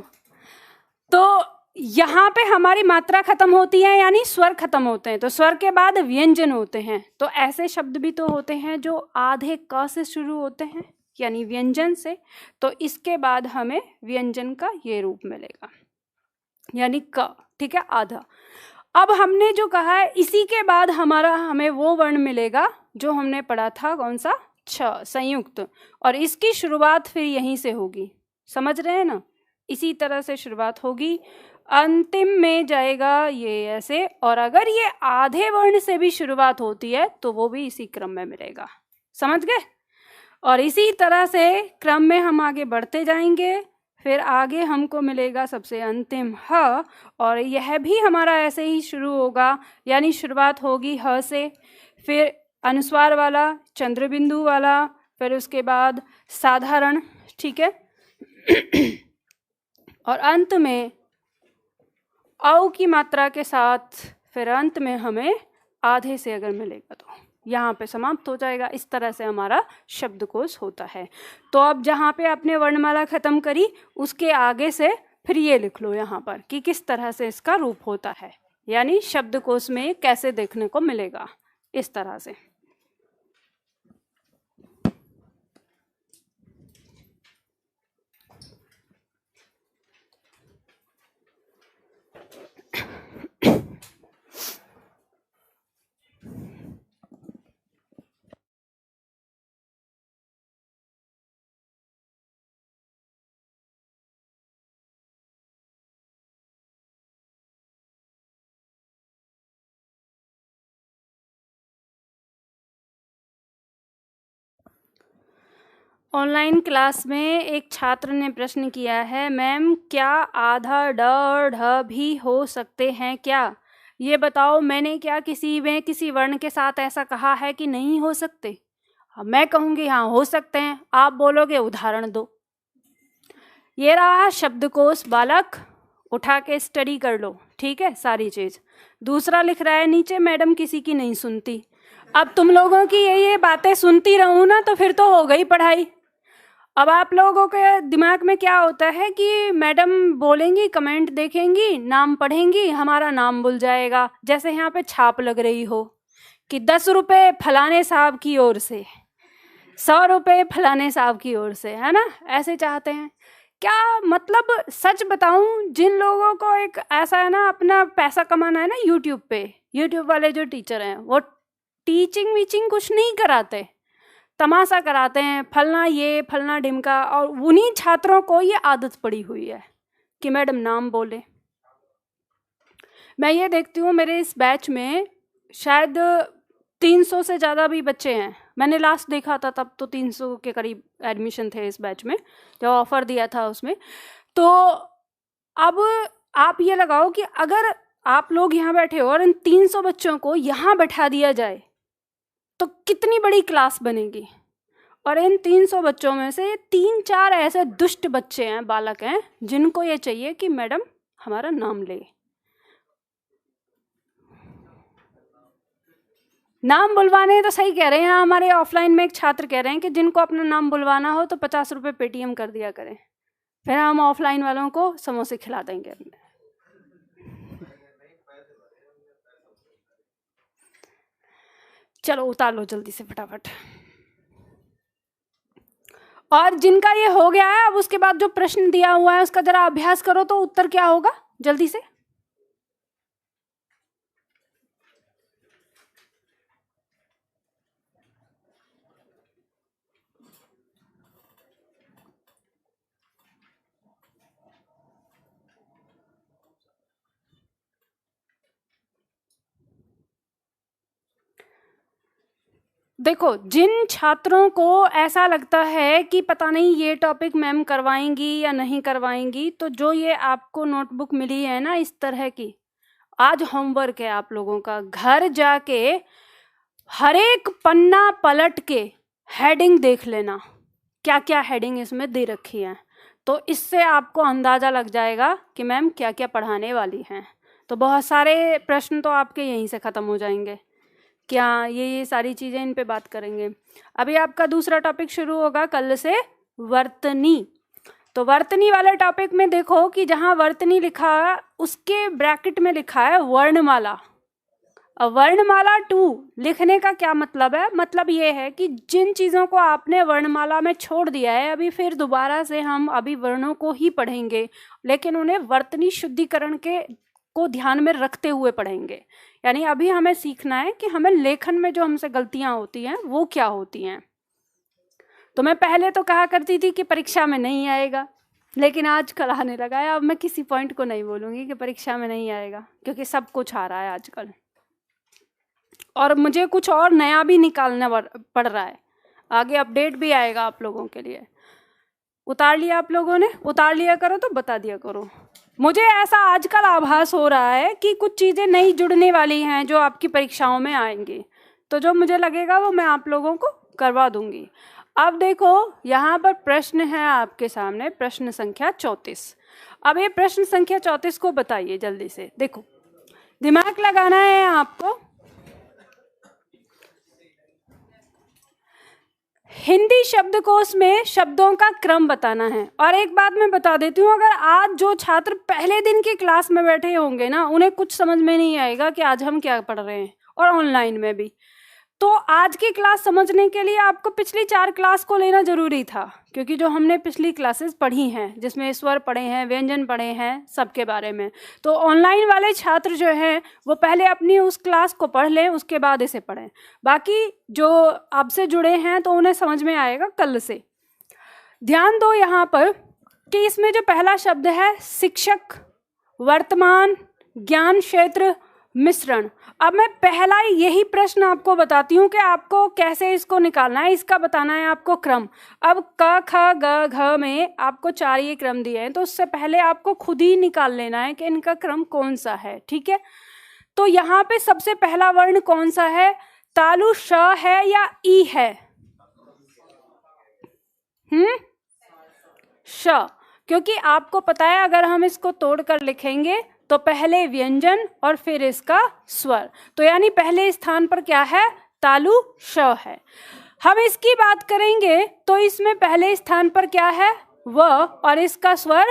तो यहाँ पे हमारी मात्रा खत्म होती है यानी स्वर खत्म होते हैं, तो स्वर के बाद व्यंजन होते हैं। तो ऐसे शब्द भी तो होते हैं जो आधे क से शुरू होते हैं यानी व्यंजन से, तो इसके बाद हमें व्यंजन का ये रूप मिलेगा यानी क। ठीक है, आधा। अब हमने जो कहा है इसी के बाद हमें वो वर्ण मिलेगा जो हमने पढ़ा था, कौन सा? छ, संयुक्त, और इसकी शुरुआत फिर यहीं से होगी। समझ रहे हैं ना? इसी तरह से शुरुआत होगी, अंतिम में जाएगा ये ऐसे, और अगर ये आधे वर्ण से भी शुरुआत होती है तो वो भी इसी क्रम में मिलेगा। समझ गए? और इसी तरह से क्रम में हम आगे बढ़ते जाएंगे। फिर आगे हमको मिलेगा सबसे अंतिम ह, और यह भी हमारा ऐसे ही शुरू होगा यानी शुरुआत होगी ह से, फिर अनुस्वार वाला, चंद्र बिंदु वाला, फिर उसके बाद साधारण। ठीक है, और अंत में औ की मात्रा के साथ फिर अंत में हमें आधे से अगर मिलेगा तो यहाँ पे समाप्त हो जाएगा। इस तरह से हमारा शब्दकोश होता है। तो अब जहाँ पे आपने वर्णमाला खत्म करी उसके आगे से फिर ये लिख लो यहाँ पर कि किस तरह से इसका रूप होता है, यानी शब्दकोश में कैसे देखने को मिलेगा, इस तरह से। ऑनलाइन क्लास में एक छात्र ने प्रश्न किया है, मैम क्या आधा ड और ढ भी हो सकते हैं क्या? ये बताओ, मैंने क्या किसी वर्ण के साथ ऐसा कहा है कि नहीं हो सकते? मैं कहूँगी हाँ हो सकते हैं, आप बोलोगे उदाहरण दो। ये रहा शब्दकोश बालक, उठा के स्टडी कर लो, ठीक है, सारी चीज़। दूसरा लिख रहा है नीचे, मैडम किसी की नहीं सुनती। अब तुम लोगों की ये बातें सुनती रहूँ ना तो फिर तो हो गई पढ़ाई। अब आप लोगों के दिमाग में क्या होता है कि मैडम बोलेंगी, कमेंट देखेंगी, नाम पढ़ेंगी, हमारा नाम भूल जाएगा। जैसे यहाँ पे छाप लग रही हो कि 10 रुपये फलाने साहब की ओर से, 100 रुपये फलाने साहब की ओर से, है ना, ऐसे चाहते हैं क्या? मतलब सच बताऊं, जिन लोगों को एक ऐसा है ना, अपना पैसा कमाना है ना यूट्यूब पे, यूट्यूब वाले जो टीचर हैं वो टीचिंग वीचिंग कुछ नहीं कराते, तमाशा कराते हैं, फलना ये फलना ढिमका, और उन्हीं छात्रों को ये आदत पड़ी हुई है कि मैडम नाम बोले। मैं ये देखती हूँ मेरे इस बैच में शायद 300 से ज़्यादा भी बच्चे हैं। मैंने लास्ट देखा था तब तो 300 के करीब एडमिशन थे इस बैच में, जब ऑफ़र दिया था उसमें। तो अब आप ये लगाओ कि अगर आप लोग यहाँ बैठे हो और इन 300 बच्चों को यहाँ बैठा दिया जाए तो कितनी बड़ी क्लास बनेगी। और इन 300 बच्चों में से 3-4 ऐसे दुष्ट बच्चे हैं, बालक हैं, जिनको ये चाहिए कि मैडम हमारा नाम ले। नाम बुलवाने तो सही कह रहे हैं, हमारे ऑफलाइन में एक छात्र कह रहे हैं कि जिनको अपना नाम बुलवाना हो तो 50 रुपये पेटीएम कर दिया करें, फिर हम ऑफलाइन वालों को समोसे खिला देंगे। चलो उतार लो जल्दी से फटाफट। और जिनका ये हो गया है, अब उसके बाद जो प्रश्न दिया हुआ है उसका जरा अभ्यास करो तो उत्तर क्या होगा जल्दी से। देखो, जिन छात्रों को ऐसा लगता है कि पता नहीं ये टॉपिक मैम करवाएंगी या नहीं करवाएंगी, तो जो ये आपको नोटबुक मिली है ना इस तरह की, आज होमवर्क है आप लोगों का, घर जाके हर एक पन्ना पलट के हेडिंग देख लेना, क्या क्या हेडिंग इसमें दे रखी है, तो इससे आपको अंदाज़ा लग जाएगा कि मैम क्या क्या पढ़ाने वाली हैं। तो बहुत सारे प्रश्न तो आपके यहीं से ख़त्म हो जाएंगे। क्या ये सारी चीज़ें इन पे बात करेंगे। अभी आपका दूसरा टॉपिक शुरू होगा कल से, वर्तनी। तो वर्तनी वाले टॉपिक में देखो कि जहाँ वर्तनी लिखा है उसके ब्रैकेट में लिखा है वर्णमाला। अब वर्णमाला 2 लिखने का क्या मतलब है? मतलब ये है कि जिन चीज़ों को आपने वर्णमाला में छोड़ दिया है, अभी फिर दोबारा से हम अभी वर्णों को ही पढ़ेंगे, लेकिन उन्हें वर्तनी शुद्धिकरण के को ध्यान में रखते हुए पढ़ेंगे। यानी अभी हमें सीखना है कि हमें लेखन में जो हमसे गलतियां होती हैं वो क्या होती हैं। तो मैं पहले तो कहा करती थी कि परीक्षा में नहीं आएगा, लेकिन आजकल आने लगा है। अब मैं किसी पॉइंट को नहीं बोलूँगी कि परीक्षा में नहीं आएगा, क्योंकि सब कुछ आ रहा है आजकल, और मुझे कुछ और नया भी निकालना पड़ रहा है। आगे अपडेट भी आएगा आप लोगों के लिए। उतार लिया आप लोगों ने? उतार लिया करो तो बता दिया करो। मुझे ऐसा आजकल आभास हो रहा है कि कुछ चीज़ें नई जुड़ने वाली हैं जो आपकी परीक्षाओं में आएंगी, तो जो मुझे लगेगा वो मैं आप लोगों को करवा दूंगी। अब देखो यहाँ पर प्रश्न है आपके सामने, प्रश्न संख्या 34। अब ये प्रश्न संख्या 34 को बताइए जल्दी से। देखो, दिमाग लगाना है आपको। हिंदी शब्दकोश में शब्दों का क्रम बताना है। और एक बात मैं बता देती हूँ, अगर आज जो छात्र पहले दिन की क्लास में बैठे होंगे ना, उन्हें कुछ समझ में नहीं आएगा कि आज हम क्या पढ़ रहे हैं, और ऑनलाइन में भी। तो आज की क्लास समझने के लिए आपको पिछली 4 क्लास को लेना जरूरी था, क्योंकि जो हमने पिछली क्लासेस पढ़ी हैं, जिसमें स्वर पढ़े हैं, व्यंजन पढ़े हैं, सबके बारे में, तो ऑनलाइन वाले छात्र जो हैं वो पहले अपनी उस क्लास को पढ़ लें, उसके बाद इसे पढ़ें। बाकी जो आपसे जुड़े हैं तो उन्हें समझ में आएगा कल से। ध्यान दो यहाँ पर कि इसमें जो पहला शब्द है शिक्षक, वर्तमान, ज्ञान क्षेत्र, मिश्रण। अब मैं पहला यही प्रश्न आपको बताती हूँ कि आपको कैसे इसको निकालना है, इसका बताना है आपको क्रम। अब क ख ग घ में आपको 4 ये क्रम दिए हैं, तो उससे पहले आपको खुद ही निकाल लेना है कि इनका क्रम कौन सा है, ठीक है। तो यहाँ पे सबसे पहला वर्ण कौन सा है? तालु श है या ई है? श, क्योंकि आपको पता है अगर हम इसको तोड़कर लिखेंगे तो पहले व्यंजन और फिर इसका स्वर, तो यानी पहले स्थान पर क्या है? तालु श है। हम इसकी बात करेंगे तो इसमें पहले स्थान पर क्या है, व, और इसका स्वर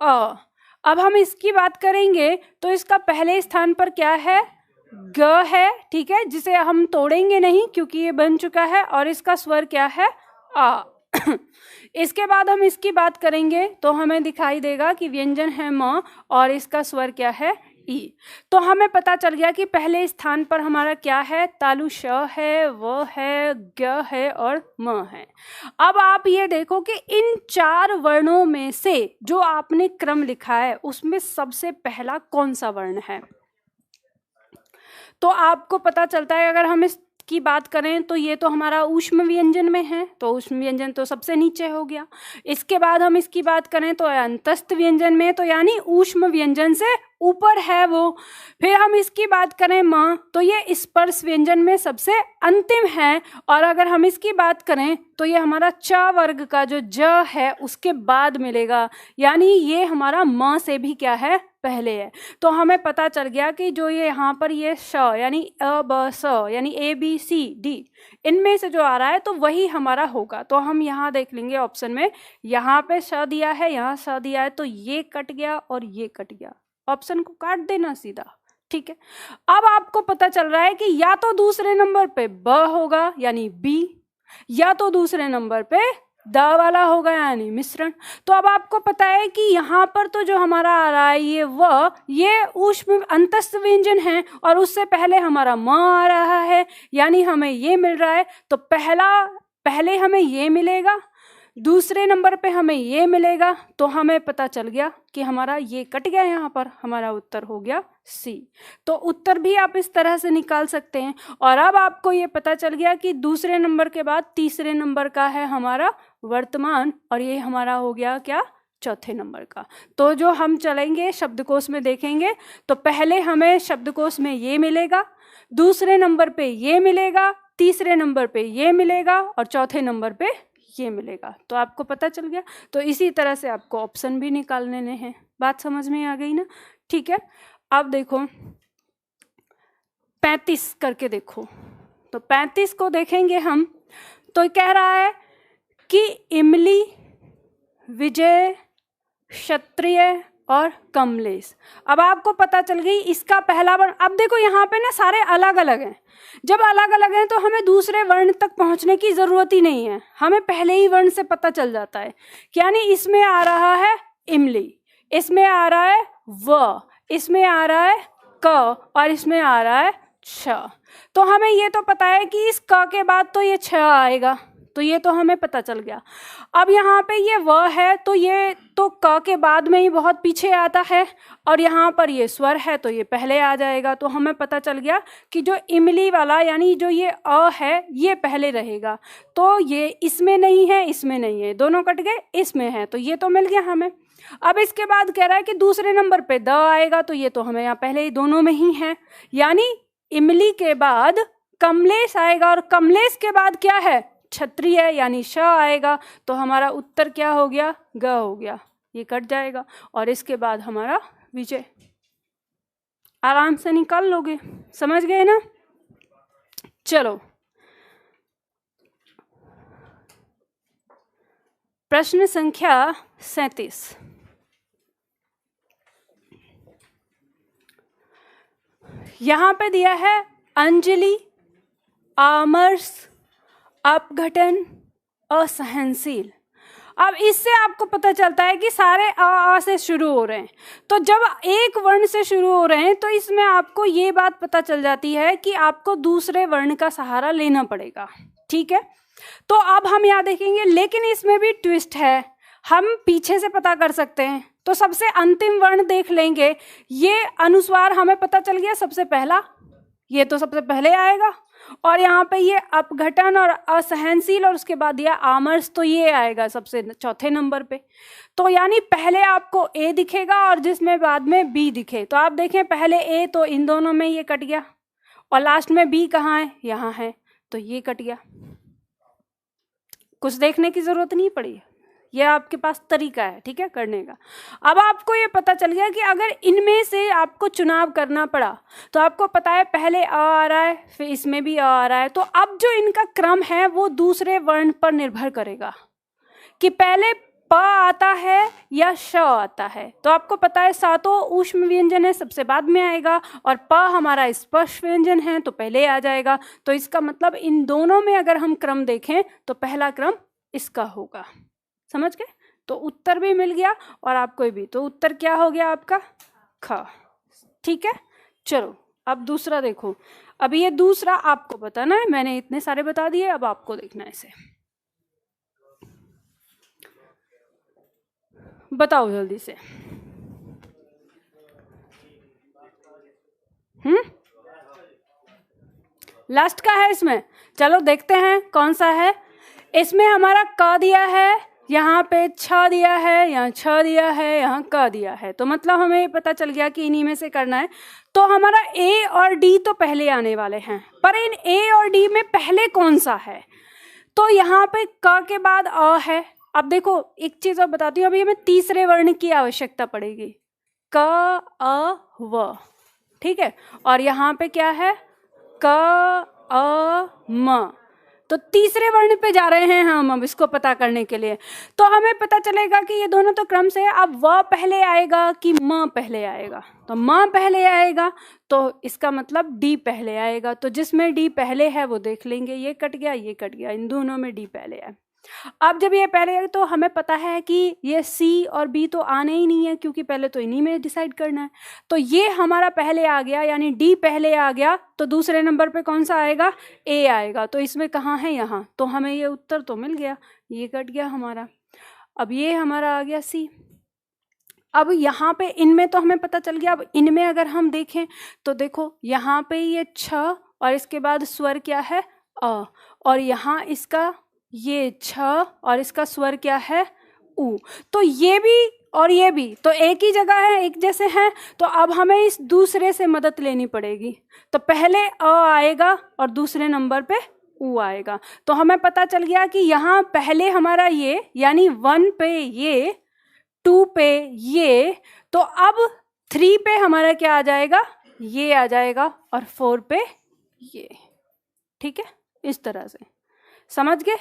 अ। अब हम इसकी बात करेंगे तो इसका पहले स्थान पर क्या है, ग है, ठीक है, जिसे हम तोड़ेंगे नहीं क्योंकि ये बन चुका है, और इसका स्वर क्या है, आ। इसके बाद हम इसकी बात करेंगे तो हमें दिखाई देगा कि व्यंजन है म और इसका स्वर क्या है, ई। तो हमें पता चल गया कि पहले स्थान पर हमारा क्या है, तालु श है, व है, ग है और म है। अब आप ये देखो कि इन 4 वर्णों में से जो आपने क्रम लिखा है उसमें सबसे पहला कौन सा वर्ण है। तो आपको पता चलता है, अगर हम इसकी बात करें तो ये तो हमारा ऊष्म व्यंजन में है, तो ऊष्म व्यंजन तो सबसे नीचे हो गया। इसके बाद हम इसकी बात करें तो अंतस्थ व्यंजन में, तो यानी ऊष्म व्यंजन से ऊपर है वो। फिर हम इसकी बात करें म, तो ये स्पर्श व्यंजन में सबसे अंतिम है। और अगर हम इसकी बात करें तो ये हमारा च वर्ग का जो ज है उसके बाद मिलेगा, यानी ये हमारा म से भी क्या है, पहले है। तो हमें पता चल गया कि जो ये यहाँ पर ये श यानी अ ब स यानी ABCD इनमें से जो आ रहा है तो वही हमारा होगा। तो हम यहाँ देख लेंगे ऑप्शन में, यहाँ पे श दिया है, यहाँ स दिया है, तो ये कट गया और ये कट गया, ऑप्शन को काट देना सीधा, ठीक है। अब आपको पता चल रहा है कि या तो दूसरे नंबर पे ब होगा यानी बी, या तो दूसरे नंबर पे द वाला होगा यानी मिश्रण। तो अब आपको पता है कि यहाँ पर तो जो हमारा आ रहा है ये ऊष्म अंतस्थ व्यंजन है और उससे पहले हमारा म आ रहा है, यानी हमें ये मिल रहा है। तो पहले हमें ये मिलेगा, दूसरे नंबर पे हमें ये मिलेगा, तो हमें पता चल गया कि हमारा ये कट गया, यहाँ पर हमारा उत्तर हो गया सी। तो उत्तर भी आप इस तरह से निकाल सकते हैं। और अब आपको ये पता चल गया कि दूसरे नंबर के बाद तीसरे नंबर का है हमारा वर्तमान, और ये हमारा हो गया क्या, चौथे नंबर का। तो जो हम चलेंगे शब्दकोश में देखेंगे तो पहले हमें शब्दकोश में ये मिलेगा, दूसरे नंबर पे ये मिलेगा, तीसरे नंबर पे ये मिलेगा और चौथे नंबर पे ये मिलेगा। तो आपको पता चल गया। तो इसी तरह से आपको ऑप्शन भी निकालने हैं। बात समझ में आ गई ना, ठीक है। अब देखो 35 करके देखो, तो 35 को देखेंगे हम, तो कह रहा है कि इमली, विजय, क्षत्रिय और कमलेश। अब आपको पता चल गई इसका पहला वर्ण। अब देखो यहाँ पे ना सारे अलग अलग हैं, जब अलग अलग हैं तो हमें दूसरे वर्ण तक पहुंचने की जरूरत ही नहीं है, हमें पहले ही वर्ण से पता चल जाता है। यानी इसमें आ रहा है इमली, इसमें आ रहा है व, इसमें आ रहा है क और इसमें आ रहा है छ। तो हमें ये तो पता है कि इस क के बाद तो ये छ आएगा, तो ये तो हमें पता चल गया। अब यहाँ पे ये व है तो ये तो क के बाद में ही बहुत पीछे आता है, और यहाँ पर ये स्वर है तो ये पहले आ जाएगा। तो हमें पता चल गया कि जो इमली वाला यानी जो ये अ है ये पहले रहेगा, तो ये इसमें नहीं है, इसमें नहीं है, दोनों कट गए, इसमें है, तो ये तो मिल गया हमें। अब इसके बाद कह रहा है कि दूसरे नंबर पे द आएगा, तो ये तो हमें यहाँ पहले ही दोनों में ही है, यानी इमली के बाद कमलेश आएगा और कमलेश के बाद क्या है, क्षत्रिय यानी श आएगा। तो हमारा उत्तर क्या हो गया, ग हो गया, ये कट जाएगा। और इसके बाद हमारा विजय। आराम से निकाल लोगे, समझ गए ना। चलो प्रश्न संख्या 37। यहाँ पे दिया है अंजलि, आमर्ष, अपघटन, असहनशील। अब इससे आपको पता चलता है कि सारे आ से शुरू हो रहे हैं, तो जब एक वर्ण से शुरू हो रहे हैं तो इसमें आपको ये बात पता चल जाती है कि आपको दूसरे वर्ण का सहारा लेना पड़ेगा, ठीक है। तो अब हम यहाँ देखेंगे, लेकिन इसमें भी ट्विस्ट है, हम पीछे से पता कर सकते हैं। तो सबसे अंतिम वर्ण देख लेंगे, ये अनुस्वार हमें पता चल गया सबसे पहला, ये तो सबसे पहले आएगा। और यहाँ पे ये अपघटन और असहनशील और उसके बाद ये आमर्ष, तो ये आएगा सबसे चौथे नंबर पे। तो यानी पहले आपको ए दिखेगा और जिसमें बाद में बी दिखे। तो आप देखें पहले ए तो इन दोनों में ये कट गया, और लास्ट में बी कहाँ है, यहाँ है, तो ये कट गया। कुछ देखने की जरूरत नहीं पड़ी, ये आपके पास तरीका है, ठीक है, करने का। अब आपको ये पता चल गया कि अगर इनमें से आपको चुनाव करना पड़ा तो आपको पता है पहले अ आ रहा है, फिर इसमें भी अ आ रहा है, तो अब जो इनका क्रम है वो दूसरे वर्ण पर निर्भर करेगा कि पहले प आता है या श आता है। तो आपको पता है सातों ऊष्म व्यंजन है, सबसे बाद में आएगा, और प हमारा स्पर्श व्यंजन है तो पहले आ जाएगा। तो इसका मतलब इन दोनों में अगर हम क्रम देखें तो पहला क्रम इसका होगा। समझ गए? तो उत्तर भी मिल गया और आपको भी। तो उत्तर क्या हो गया आपका? ख। ठीक है, चलो अब दूसरा देखो। अब ये दूसरा आपको बताना है, मैंने इतने सारे बता दिए, अब आपको देखना है इसे। बताओ जल्दी से। लास्ट का है इसमें, चलो देखते हैं कौन सा है। इसमें हमारा क दिया है, यहाँ पे छ दिया है, यहाँ छ दिया है, यहाँ क दिया है। तो मतलब हमें पता चल गया कि इन्हीं में से करना है। तो हमारा ए और डी तो पहले आने वाले हैं, पर इन ए और डी में पहले कौन सा है? तो यहाँ पे क के बाद अ है। अब देखो एक चीज और बताती हूँ, अभी हमें तीसरे वर्ण की आवश्यकता पड़ेगी, क अ व, ठीक है। और यहाँ पे क्या है? क अ म। तो तीसरे वर्ण पे जा रहे हैं हम अब इसको पता करने के लिए। तो हमें पता चलेगा कि ये दोनों तो क्रम से है। अब व पहले आएगा कि म पहले आएगा? तो म पहले आएगा, तो इसका मतलब डी पहले आएगा। तो जिसमें डी पहले है वो देख लेंगे। ये कट गया, ये कट गया, इन दोनों में डी पहले है। अब जब ये पहले है तो हमें पता है कि ये सी और बी तो आने ही नहीं है, क्योंकि पहले तो इन्हीं में डिसाइड करना है। तो ये हमारा पहले आ गया, यानी डी पहले आ गया। तो दूसरे नंबर पे कौन सा आएगा? ए आएगा। तो इसमें कहाँ है? यहाँ। तो हमें ये उत्तर तो मिल गया, ये कट गया हमारा। अब ये हमारा आ गया सी। अब यहाँ पे इनमें तो हमें पता चल गया। अब इनमें अगर हम देखें तो देखो यहाँ पे ये छ और इसके बाद स्वर क्या है? अ, और यहाँ इसका ये छ और इसका स्वर क्या है? उ। तो ये भी और ये भी तो एक ही जगह है, एक जैसे हैं। तो अब हमें इस दूसरे से मदद लेनी पड़ेगी। तो पहले अ आएगा और दूसरे नंबर पे उ आएगा। तो हमें पता चल गया कि यहाँ पहले हमारा ये, यानी 1 पे ये, 2 पे ये, तो अब 3 पे हमारा क्या आ जाएगा? ये आ जाएगा, और 4 पे ये। ठीक है, इस तरह से समझ गए?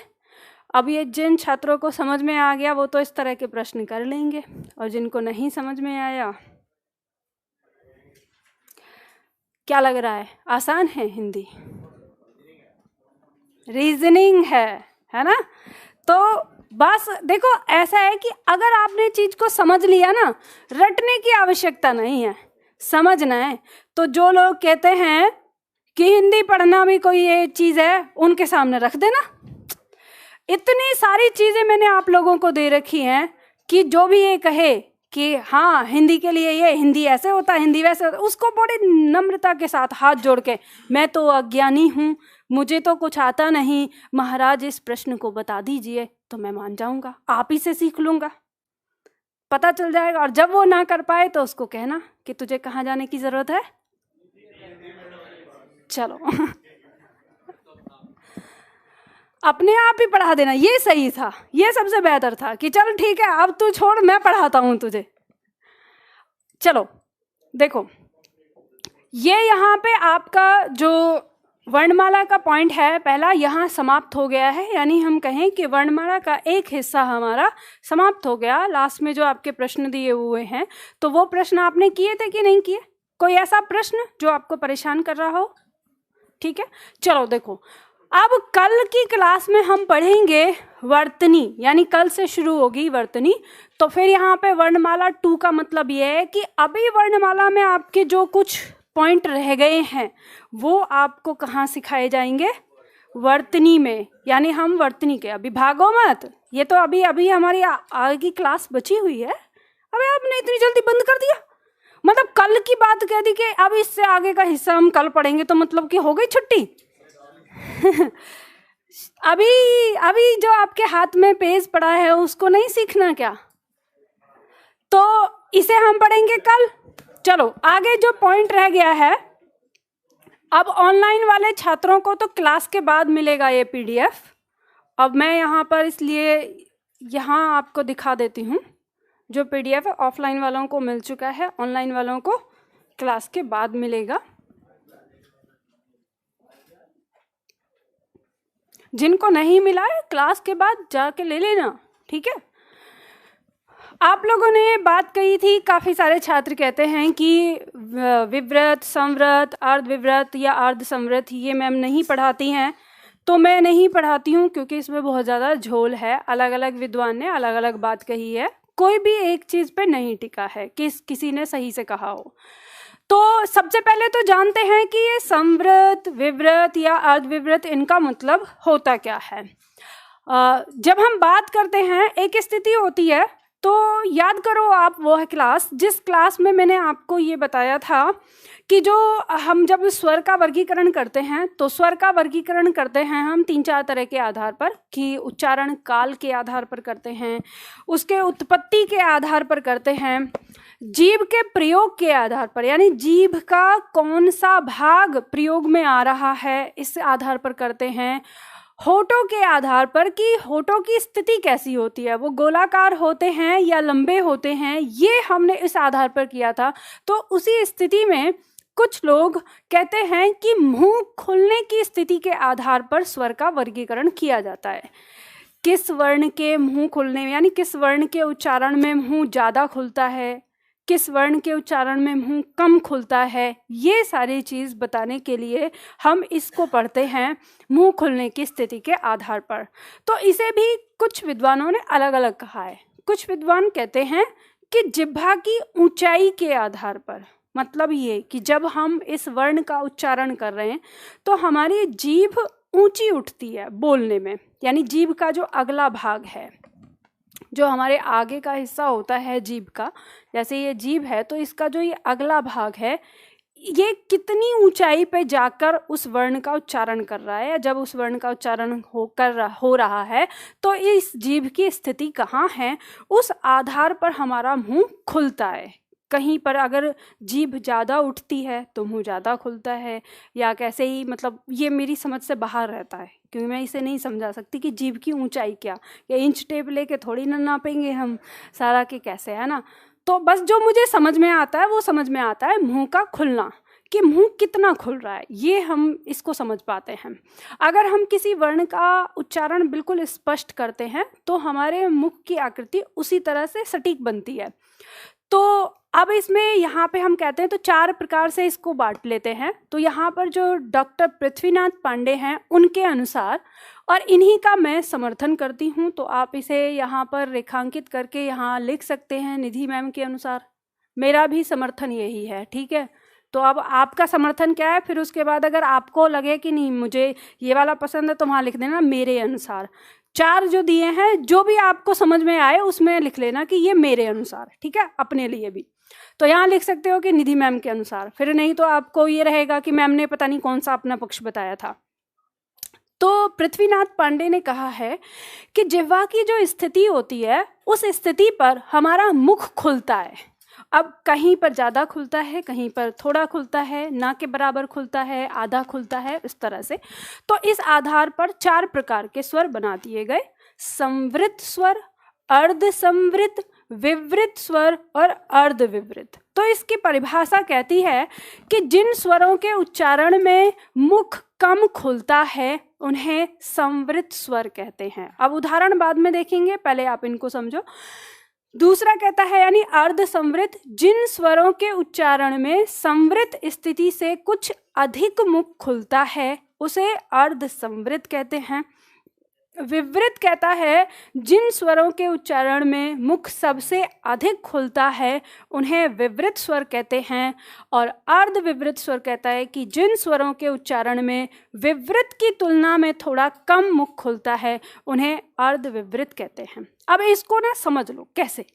अब ये जिन छात्रों को समझ में आ गया वो तो इस तरह के प्रश्न कर लेंगे, और जिनको नहीं समझ में आया, क्या लग रहा है? आसान है हिंदी? रीजनिंग है ना? तो बस देखो ऐसा है कि अगर आपने चीज को समझ लिया ना, रटने की आवश्यकता नहीं है, समझना है। तो जो लोग कहते हैं कि हिंदी पढ़ना भी कोई ये चीज है, उनके सामने रख देना। इतनी सारी चीजें मैंने आप लोगों को दे रखी हैं कि जो भी ये कहे कि हाँ हिंदी के लिए ये, हिंदी ऐसे होता है, हिंदी वैसे होता है, उसको बड़ी नम्रता के साथ हाथ जोड़ के, मैं तो अज्ञानी हूँ, मुझे तो कुछ आता नहीं, महाराज इस प्रश्न को बता दीजिए, तो मैं मान जाऊंगा, आप ही से सीख लूंगा, पता चल जाएगा। और जब वो ना कर पाए तो उसको कहना कि तुझे कहाँ जाने की जरूरत है, चलो अपने आप ही पढ़ा देना। ये सही था, ये सबसे बेहतर था कि चल ठीक है अब तू छोड़, मैं पढ़ाता हूं तुझे। चलो देखो, ये यहाँ पे आपका जो वर्णमाला का पॉइंट है पहला, यहाँ समाप्त हो गया है। यानी हम कहें कि वर्णमाला का एक हिस्सा हमारा समाप्त हो गया। लास्ट में जो आपके प्रश्न दिए हुए हैं, तो वो प्रश्न आपने किए थे कि नहीं किए? कोई ऐसा प्रश्न जो आपको परेशान कर रहा हो? ठीक है, चलो देखो, अब कल की क्लास में हम पढ़ेंगे वर्तनी, यानी कल से शुरू होगी वर्तनी। तो फिर यहाँ पे वर्णमाला 2 का मतलब ये है कि अभी वर्णमाला में आपके जो कुछ पॉइंट रह गए हैं वो आपको कहाँ सिखाए जाएंगे? वर्तनी में। यानी हम वर्तनी के, अभी भागो मत, ये तो अभी अभी हमारी आगे की क्लास बची हुई है। अबे आपने इतनी जल्दी बंद कर दिया, मतलब कल की बात कह दी कि अब इससे आगे का हिस्सा हम कल पढ़ेंगे, तो मतलब कि हो गई छुट्टी। अभी जो आपके हाथ में पेज पड़ा है उसको नहीं सीखना क्या? तो इसे हम पढ़ेंगे कल। चलो आगे जो पॉइंट रह गया है, अब ऑनलाइन वाले छात्रों को तो क्लास के बाद मिलेगा ये PDF। अब मैं यहाँ पर इसलिए यहाँ आपको दिखा देती हूँ। जो PDF है ऑफलाइन वालों को मिल चुका है, ऑनलाइन वालों को क्लास के बाद मिलेगा। जिनको नहीं मिला है क्लास के बाद जाके ले लेना, ठीक है। आप लोगों ने बात कही थी, काफ़ी सारे छात्र कहते हैं कि विव्रत, संव्रत, अर्धविव्रत या अर्ध संव्रत ये मैम नहीं पढ़ाती हैं। तो मैं नहीं पढ़ाती हूँ क्योंकि इसमें बहुत ज़्यादा झोल है। अलग अलग विद्वान ने अलग अलग बात कही है, कोई भी एक चीज़ पे नहीं टिका है कि किसी ने सही से कहा हो। तो सबसे पहले तो जानते हैं कि ये संव्रत, विव्रत या अर्धविव्रत इनका मतलब होता क्या है। जब हम बात करते हैं, एक स्थिति होती है, तो याद करो आप वो क्लास जिस क्लास में मैंने आपको ये बताया था कि जो हम जब स्वर का वर्गीकरण करते हैं तो स्वर का वर्गीकरण करते हैं हम 3-4 तरह के आधार पर, कि उच्चारण काल के आधार पर करते हैं, उसके उत्पत्ति के आधार पर करते हैं, जीभ के प्रयोग के आधार पर, यानी जीभ का कौन सा भाग प्रयोग में आ रहा है इस आधार पर करते हैं, होठों के आधार पर कि होठों की स्थिति कैसी होती है, वो गोलाकार होते हैं या लंबे होते हैं, ये हमने इस आधार पर किया था। तो उसी स्थिति में कुछ लोग कहते हैं कि मुंह खुलने की स्थिति के आधार पर स्वर का वर्गीकरण किया जाता है। किस वर्ण के मुंह खुलने में, यानी किस वर्ण के उच्चारण में मुंह ज़्यादा खुलता है, किस वर्ण के उच्चारण में मुंह कम खुलता है, ये सारी चीज़ बताने के लिए हम इसको पढ़ते हैं मुंह खुलने की स्थिति के आधार पर। तो इसे भी कुछ विद्वानों ने अलग अलग कहा है। कुछ विद्वान कहते हैं कि जिह्वा की ऊंचाई के आधार पर, मतलब ये कि जब हम इस वर्ण का उच्चारण कर रहे हैं तो हमारी जीभ ऊंची उठती है बोलने में, यानी जीभ का जो अगला भाग है, जो हमारे आगे का हिस्सा होता है जीभ का, जैसे ये जीभ है तो इसका जो ये अगला भाग है ये कितनी ऊंचाई पे जाकर उस वर्ण का उच्चारण कर रहा है, जब उस वर्ण का उच्चारण हो रहा है तो इस जीभ की स्थिति कहाँ है, उस आधार पर हमारा मुंह खुलता है। कहीं पर अगर जीभ ज़्यादा उठती है तो मुंह ज़्यादा खुलता है, या कैसे ही, मतलब ये मेरी समझ से बाहर रहता है क्योंकि मैं इसे नहीं समझा सकती कि जीभ की ऊंचाई क्या, या इंच टेप लेके थोड़ी ना नापेंगे हम सारा के कैसे, है ना। तो बस जो मुझे समझ में आता है वो समझ में आता है मुंह का खुलना, कि मुंह कितना खुल रहा है, ये हम इसको समझ पाते हैं। अगर हम किसी वर्ण का उच्चारण बिल्कुल स्पष्ट करते हैं तो हमारे मुख की आकृति उसी तरह से सटीक बनती है। तो अब इसमें यहाँ पे हम कहते हैं तो 4 प्रकार से इसको बांट लेते हैं। तो यहाँ पर जो डॉक्टर पृथ्वीनाथ पांडे हैं उनके अनुसार, और इन्हीं का मैं समर्थन करती हूँ, तो आप इसे यहाँ पर रेखांकित करके यहाँ लिख सकते हैं, निधि मैम के अनुसार मेरा भी समर्थन यही है, ठीक है। तो अब आपका समर्थन क्या है, फिर उसके बाद अगर आपको लगे कि नहीं मुझे ये वाला पसंद है तो वहाँ लिख देना मेरे अनुसार। 4 जो दिए हैं, जो भी आपको समझ में आए उसमें लिख लेना कि ये मेरे अनुसार, ठीक है, अपने लिए भी। तो यहाँ लिख सकते हो कि निधि मैम के अनुसार, फिर नहीं तो आपको ये रहेगा कि मैम ने पता नहीं कौन सा अपना पक्ष बताया था। तो पृथ्वीनाथ पांडे ने कहा है कि जिह्वा की जो स्थिति होती है उस स्थिति पर हमारा मुख खुलता है। अब कहीं पर ज़्यादा खुलता है, कहीं पर थोड़ा खुलता है, ना के बराबर खुलता है, आधा खुलता है, इस तरह से। तो इस आधार पर 4 प्रकार के स्वर बना दिए गए, संवृत स्वर, अर्ध संवृत, विवृत स्वर और अर्धविवृत। तो इसकी परिभाषा कहती है कि जिन स्वरों के उच्चारण में मुख कम खुलता है उन्हें संवृत स्वर कहते हैं। अब उदाहरण बाद में देखेंगे, पहले आप इनको समझो। दूसरा कहता है यानी अर्ध संवृत, जिन स्वरों के उच्चारण में संवृत स्थिति से कुछ अधिक मुख खुलता है उसे अर्ध संवृत कहते हैं। विवृत कहता है जिन स्वरों के उच्चारण में मुख सबसे अधिक खुलता है उन्हें विवृत स्वर कहते हैं। और अर्ध विवृत स्वर कहता है कि जिन स्वरों के उच्चारण में विवृत की तुलना में थोड़ा कम मुख खुलता है उन्हें अर्ध विवृत कहते हैं। अब इसको ना समझ लो कैसे।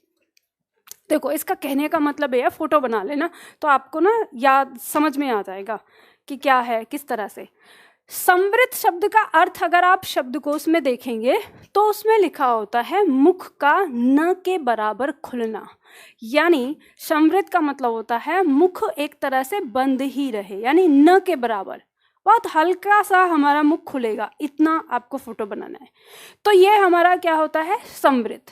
देखो, इसका कहने का मतलब है, फोटो बना लेना तो आपको ना याद समझ में आ जाएगा कि क्या है, किस तरह से। संवृत शब्द का अर्थ अगर आप शब्दकोश में देखेंगे तो उसमें लिखा होता है मुख का न के बराबर खुलना, यानी संवृत का मतलब होता है मुख एक तरह से बंद ही रहे, यानी न के बराबर। बहुत हल्का सा हमारा मुख खुलेगा, इतना आपको फोटो बनाना है। तो ये हमारा क्या होता है, संवृत।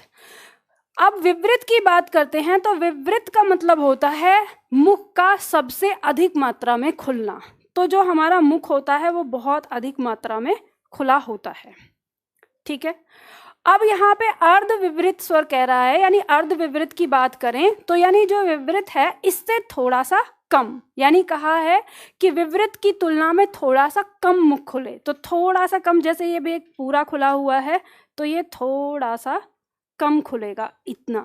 अब विवृत की बात करते हैं, तो विवृत का मतलब होता है मुख का सबसे अधिक मात्रा में खुलना। तो जो हमारा मुख होता है वो बहुत अधिक मात्रा में खुला होता है, ठीक है। अब यहाँ पे अर्ध विवृत स्वर कह रहा है, यानी अर्ध विवृत की बात करें तो यानी जो विवृत है इससे थोड़ा सा कम, यानी कहा है कि विवृत की तुलना में थोड़ा सा कम मुख खुले। तो थोड़ा सा कम, जैसे ये भी एक पूरा खुला हुआ है तो ये थोड़ा सा कम खुलेगा, इतना।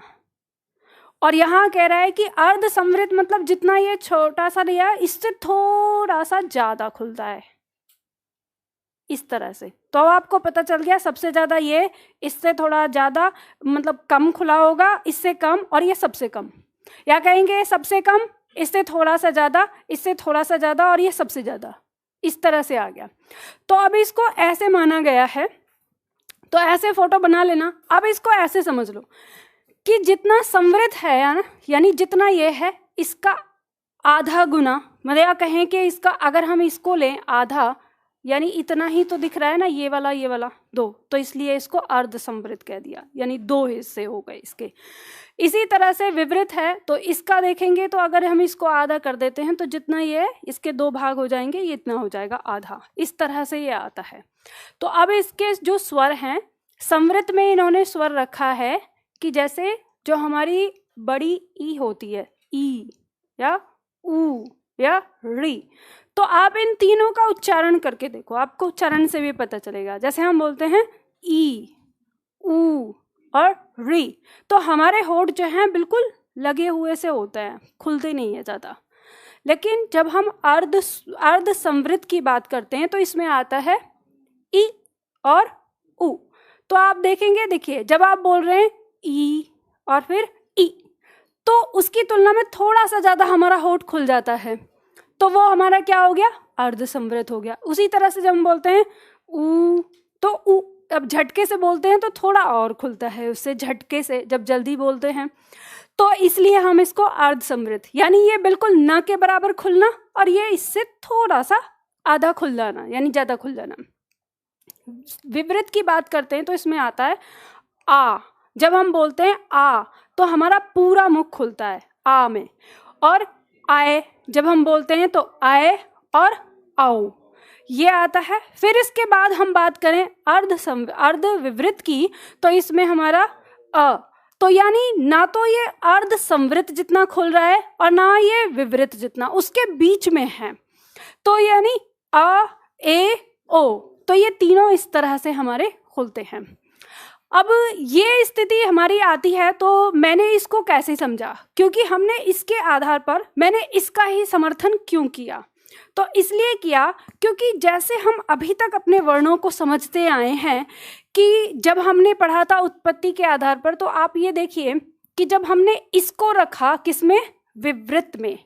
और यहाँ कह रहा है कि अर्ध संवृत मतलब जितना ये छोटा सा लिया है इससे थोड़ा सा ज्यादा खुलता है, इस तरह से। तो अब आपको पता चल गया, सबसे ज्यादा ये, इससे थोड़ा ज्यादा मतलब कम खुला होगा, इससे कम, और ये सबसे कम। या कहेंगे सबसे कम, इससे थोड़ा सा ज्यादा, इससे थोड़ा सा ज्यादा, और ये सबसे ज्यादा, इस तरह से आ गया। तो अब इसको ऐसे माना गया है, तो ऐसे फोटो बना लेना। अब इसको ऐसे समझ लो कि जितना संवृत है यानी जितना ये है इसका आधा गुना, मतलब या कहें कि इसका, अगर हम इसको लें आधा, यानी इतना ही तो दिख रहा है ना, ये वाला 2, तो इसलिए इसको अर्ध संवृत कह दिया, यानी 2 हिस्से हो गए इसके। इसी तरह से विवृत है, तो इसका देखेंगे तो अगर हम इसको आधा कर देते हैं तो जितना ये इसके 2 भाग हो जाएंगे, ये इतना हो जाएगा आधा, इस तरह से ये आता है। तो अब इसके जो स्वर हैं, संवृत में इन्होंने स्वर रखा है कि जैसे जो हमारी बड़ी ई होती है, ई या ऊ या री, तो आप इन तीनों का उच्चारण करके देखो, आपको उच्चारण से भी पता चलेगा। जैसे हम बोलते हैं ई, ऊ और री, तो हमारे होठ जो हैं बिल्कुल लगे हुए से होते हैं, खुलते नहीं है ज़्यादा। लेकिन जब हम अर्ध संवृत की बात करते हैं तो इसमें आता है ई और ऊ। तो आप देखेंगे, देखिए जब आप बोल रहे हैं ई और फिर ई, तो उसकी तुलना में थोड़ा सा ज़्यादा हमारा होठ खुल जाता है, तो वो हमारा क्या हो गया, अर्ध संवृत हो गया। उसी तरह से जब हम बोलते हैं ऊ, तो ऊ अब झटके से बोलते हैं तो थोड़ा और खुलता है उससे, झटके से जब जल्दी बोलते हैं, तो इसलिए हम इसको अर्ध संवृत, यानी ये बिल्कुल न के बराबर खुलना और ये इससे थोड़ा सा आधा खुल जाना, यानी ज्यादा खुल जाना। विवृत की बात करते हैं तो इसमें आता है आ। जब हम बोलते हैं आ तो हमारा पूरा मुख खुलता है आ में, और आए जब हम बोलते हैं तो आए और आओ, ये आता है। फिर इसके बाद हम बात करें अर्ध विवृत की, तो इसमें हमारा अ, तो यानी ना तो ये अर्ध संवृत जितना खुल रहा है और ना ये विवृत जितना, उसके बीच में है। तो यानी अ, ए, ओ, तो ये तीनों इस तरह से हमारे खुलते हैं। अब ये स्थिति हमारी आती है, तो मैंने इसको कैसे समझा, क्योंकि हमने इसके आधार पर मैंने इसका ही समर्थन क्यों किया, तो इसलिए किया क्योंकि जैसे हम अभी तक अपने वर्णों को समझते आए हैं कि जब हमने पढ़ा था उत्पत्ति के आधार पर, तो आप ये देखिए कि जब हमने इसको रखा किसमें, विवृत में,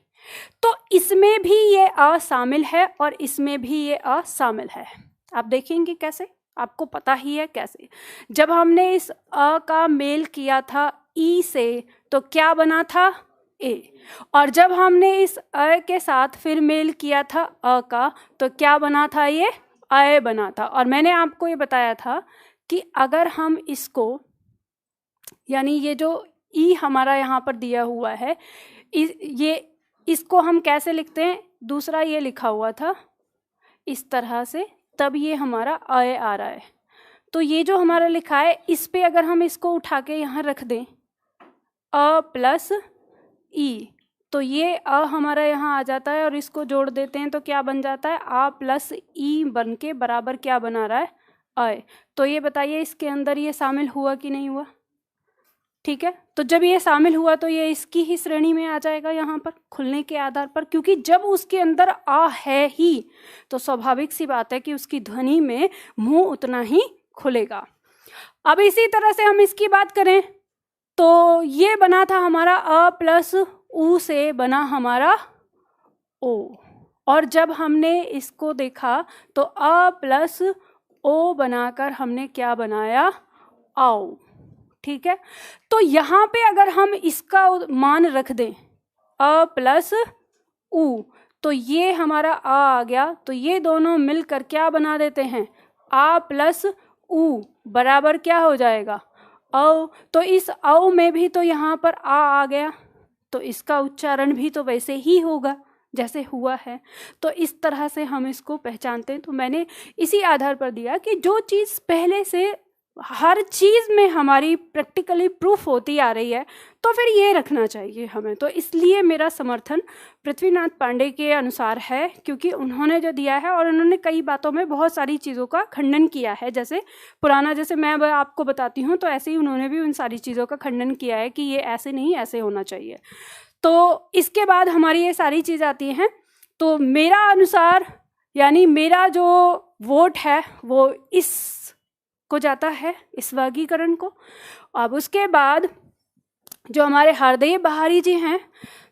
तो इसमें भी ये अ शामिल है और इसमें भी ये अ शामिल है। आप देखेंगे कैसे, आपको पता ही है कैसे। जब हमने इस अ का मेल किया था ई से तो क्या बना था, ए, और जब हमने इस अ के साथ फिर मेल किया था अ का तो क्या बना था, ये अय बना था। और मैंने आपको ये बताया था कि अगर हम इसको, यानी ये जो ई हमारा यहाँ पर दिया हुआ है, ये इसको हम कैसे लिखते हैं, दूसरा ये लिखा हुआ था इस तरह से, तब ये हमारा अय आ रहा है। तो ये जो हमारा लिखा है इस पे अगर हम इसको उठा के यहाँ रख दें अ प्लस ई, तो ये अ हमारा यहाँ आ जाता है, और इसको जोड़ देते हैं तो क्या बन जाता है, आ प्लस ई बन के बराबर क्या बना रहा है, अय। तो ये बताइए इसके अंदर ये शामिल हुआ कि नहीं हुआ, ठीक है। तो जब ये शामिल हुआ तो ये इसकी ही श्रेणी में आ जाएगा यहाँ पर खुलने के आधार पर, क्योंकि जब उसके अंदर आ है ही तो स्वाभाविक सी बात है कि उसकी ध्वनि में मुंह उतना ही खुलेगा। अब इसी तरह से हम इसकी बात करें तो ये बना था हमारा अ प्लस ऊ से बना हमारा ओ, और जब हमने इसको देखा तो अ प्लस ओ बनाकर हमने क्या बनाया, आओ, ठीक है। तो यहाँ पे अगर हम इसका मान रख दें अ प्लस ऊ, तो ये हमारा आ गया, तो ये दोनों मिलकर क्या बना देते हैं, आ प्लस उ बराबर क्या हो जाएगा, औ। तो इस औ में भी तो यहाँ पर आ गया, तो इसका उच्चारण भी तो वैसे ही होगा जैसे हुआ है। तो इस तरह से हम इसको पहचानते हैं। तो मैंने इसी आधार पर दिया कि जो चीज़ पहले से हर चीज़ में हमारी प्रैक्टिकली प्रूफ होती आ रही है, तो फिर ये रखना चाहिए हमें। तो इसलिए मेरा समर्थन पृथ्वीनाथ पांडे के अनुसार है, क्योंकि उन्होंने जो दिया है और उन्होंने कई बातों में बहुत सारी चीज़ों का खंडन किया है। जैसे पुराना, जैसे मैं आपको बताती हूँ, तो ऐसे ही उन्होंने भी उन सारी चीज़ों का खंडन किया है कि ये ऐसे नहीं, ऐसे होना चाहिए। तो इसके बाद हमारी ये सारी चीज़ आती हैं। तो मेरा अनुसार, यानी मेरा जो वोट है वो इस को जाता है, इस वर्गीकरण को। अब उसके बाद जो हमारे हरदेव बहारी जी हैं,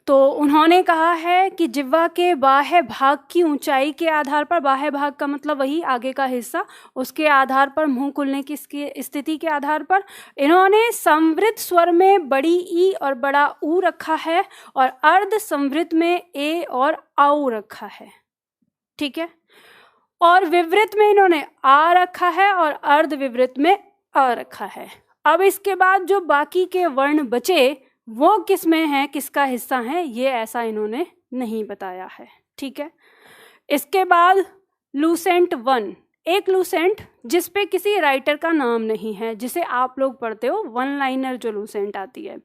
तो उन्होंने कहा है कि जिह्वा के बाह्य भाग की ऊंचाई के आधार पर, बाह्य भाग का मतलब वही आगे का हिस्सा, उसके आधार पर, मुंह खुलने की स्थिति के आधार पर इन्होंने संवृत स्वर में बड़ी ई और बड़ा ऊ रखा है, और अर्ध संवृत में ए और आऊ रखा है। ठीक है। और विवृत में इन्होंने आ रखा है और अर्ध विवृत में अ रखा है। अब इसके बाद जो बाकी के वर्ण बचे वो किस में है, किसका हिस्सा है, ये ऐसा इन्होंने नहीं बताया है। ठीक है। इसके बाद लूसेंट 1, एक लूसेंट जिस पे किसी राइटर का नाम नहीं है, जिसे आप लोग पढ़ते हो, वन लाइनर जो लूसेंट आती है,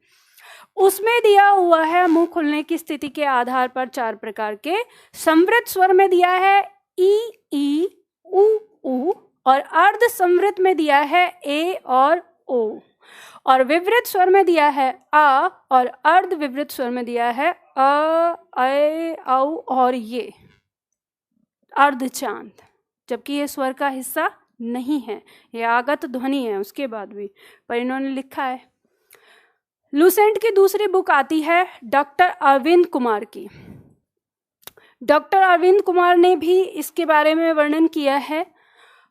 उसमें दिया हुआ है मुंह खुलने की स्थिति के आधार पर 4 प्रकार के। संवृत स्वर में दिया है ई उ ऊ, और अर्ध संवृत में दिया है ए और ओ, और विवृत स्वर में दिया है आ, और अर्ध विवृत स्वर में दिया है अ, ऐ, औ और ये अर्ध चांद, जबकि ये स्वर का हिस्सा नहीं है, ये आगत ध्वनि है उसके बाद भी, पर इन्होंने लिखा है। लूसेंट की दूसरी बुक आती है डॉक्टर अरविंद कुमार की। डॉक्टर अरविंद कुमार ने भी इसके बारे में वर्णन किया है।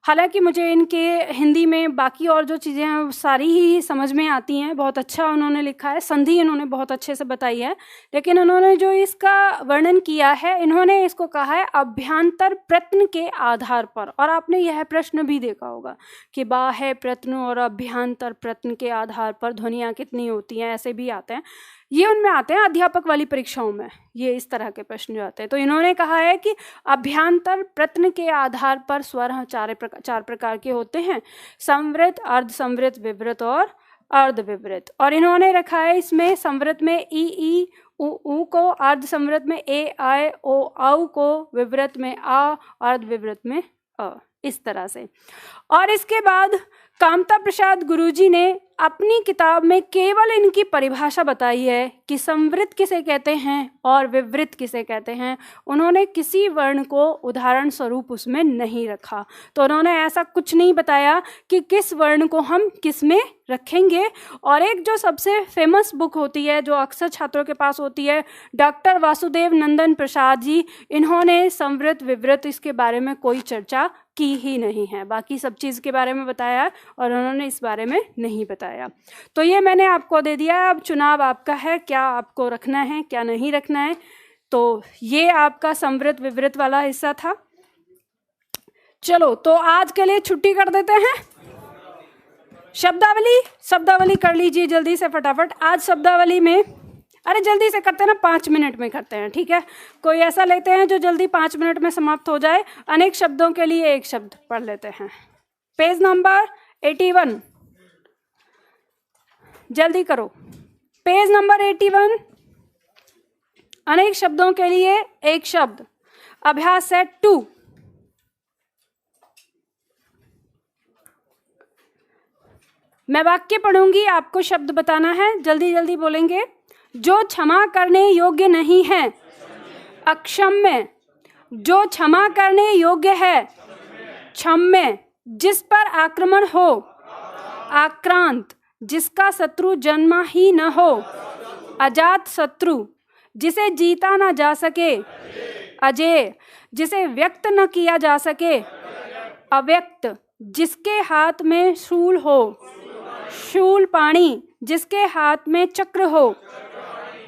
हालांकि मुझे इनके हिंदी में बाकी और जो चीज़ें हैं सारी ही समझ में आती हैं, बहुत अच्छा उन्होंने लिखा है, संधि इन्होंने बहुत अच्छे से बताई है, लेकिन उन्होंने जो इसका वर्णन किया है, इन्होंने इसको कहा है अभ्यंतर प्रत्न के आधार पर। और आपने यह प्रश्न भी देखा होगा कि बाह्य प्रत्न और अभ्यंतर प्रत्न के आधार पर ध्वनियाँ कितनी होती हैं, ऐसे भी आते हैं। ये उनमें आते हैं अध्यापक वाली परीक्षाओं में, ये इस तरह के प्रश्न जो आते हैं। तो इन्होंने कहा है कि अभ्यंतर प्रत्न के आधार पर स्वर 4 प्रकार के होते हैं, संवृत, अर्ध संवृत, विवृत और अर्ध विवृत। और इन्होंने रखा है इसमें संवृत में ई उ को, अर्ध संवृत में ए आय ओ औ को, विवृत में आ, अर्ध विवृत में अ, इस तरह से। और इसके बाद कामता प्रसाद गुरुजी ने अपनी किताब में केवल इनकी परिभाषा बताई है कि संवृत किसे कहते हैं और विवृत किसे कहते हैं। उन्होंने किसी वर्ण को उदाहरण स्वरूप उसमें नहीं रखा। तो उन्होंने ऐसा कुछ नहीं बताया कि किस वर्ण को हम किस में रखेंगे। और एक जो सबसे फेमस बुक होती है, जो अक्सर छात्रों के पास होती है, डॉक्टर वासुदेव नंदन प्रसाद जी, इन्होंने संवृत विवृत इसके बारे में कोई चर्चा की ही नहीं है। बाकी सब चीज़ के बारे में बताया और उन्होंने इस बारे में नहीं बताया। तो ये मैंने आपको दे दिया। अब चुनाव आपका है, क्या आपको रखना है क्या नहीं रखना है। तो ये आपका संवृत विवृत वाला हिस्सा था। चलो तो आज के लिए छुट्टी कर देते हैं। शब्दावली कर लीजिए जल्दी से फटाफट। आज शब्दावली में, अरे जल्दी से करते हैं ना, 5 मिनट में करते हैं, ठीक है। कोई ऐसा लेते हैं जो जल्दी 5 मिनट में समाप्त हो जाए। अनेक शब्दों के लिए एक शब्द पढ़ लेते हैं। पेज नंबर 81, जल्दी करो। पेज नंबर 81, अनेक शब्दों के लिए एक शब्द, अभ्यास सेट 2। मैं वाक्य पढ़ूंगी, आपको शब्द बताना है, जल्दी जल्दी बोलेंगे। जो क्षमा करने योग्य नहीं है, अक्षम्य। जो क्षमा करने योग्य है, क्षम्य। जिस पर आक्रमण हो, आक्रांत। जिसका शत्रु जन्मा ही न हो, अजात शत्रु। जिसे जीता न जा सके, अजेय। जिसे व्यक्त न किया जा सके, अव्यक्त। जिसके हाथ में शूल हो, शूलपाणी। जिसके हाथ में चक्र हो,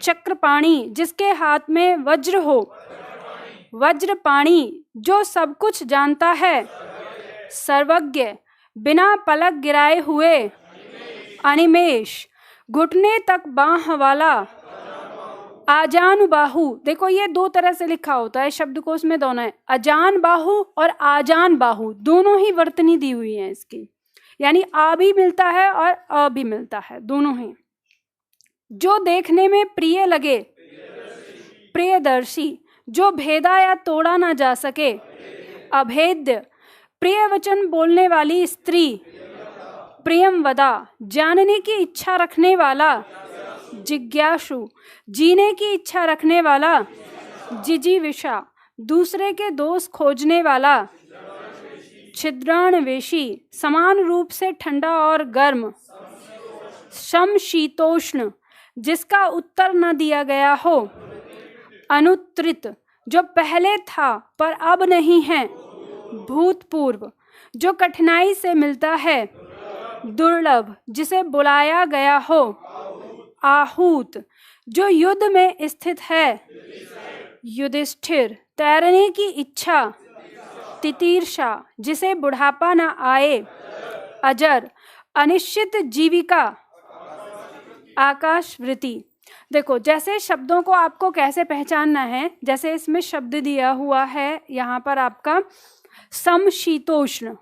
चक्रपाणी। जिसके हाथ में वज्र हो, वज्रपाणी जो सब कुछ जानता है, सर्वज्ञ बिना पलक गिराए हुए, अनिमेष घुटने तक बाह वाला, आजान बाहु। देखो ये दो तरह से लिखा होता है शब्दकोश में, दोनों है, अजान बाहु और आजान बाहु, दोनों ही वर्तनी दी हुई है इसकी, यानी आ भी मिलता है और अ भी मिलता है, दोनों ही। जो देखने में प्रिय लगे, प्रियदर्शी जो भेदा या तोड़ा ना जा सके, अभेद्य प्रिय वचन बोलने वाली स्त्री, प्रियमवदा जानने की इच्छा रखने वाला, जिज्ञासु जीने की इच्छा रखने वाला, जिजीविषा दूसरे के दोष खोजने वाला, छिद्रान्वेषी समान रूप से ठंडा और गर्म, समशीतोष्ण जिसका उत्तर न दिया गया हो, अनुत्तरित जो पहले था पर अब नहीं है, भूतपूर्व जो कठिनाई से मिलता है, दुर्लभ जिसे बुलाया गया हो, आहूत जो युद्ध में स्थित है, युधिष्ठिर तैरने की इच्छा, तितीर्षा जिसे बुढ़ापा न आए, अजर अनिश्चित जीविका, आकाशवृत्ति। देखो जैसे शब्दों को आपको कैसे पहचानना है, जैसे इसमें शब्द दिया हुआ है यहाँ पर आपका समशीतोष्ण।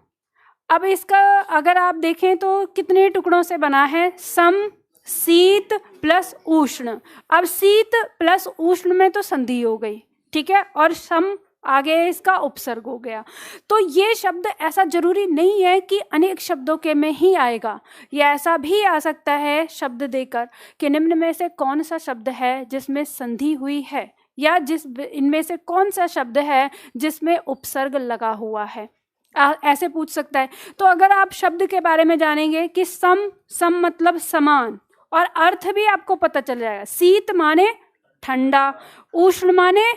अब इसका अगर आप देखें तो कितने टुकड़ों से बना है, सम शीत प्लस उष्ण। अब शीत प्लस उष्ण में तो संधि हो गई, ठीक है, और सम आगे इसका उपसर्ग हो गया। तो ये शब्द ऐसा जरूरी नहीं है कि अनेक शब्दों के में ही आएगा, ये ऐसा भी आ सकता है शब्द देकर कि निम्न में से कौन सा शब्द है जिसमें संधि हुई है, या जिस इनमें से कौन सा शब्द है जिसमें उपसर्ग लगा हुआ है, ऐसे पूछ सकता है। तो अगर आप शब्द के बारे में जानेंगे कि सम मतलब समान, और अर्थ भी आपको पता चल जाएगा। शीत माने ठंडा, उष्ण माने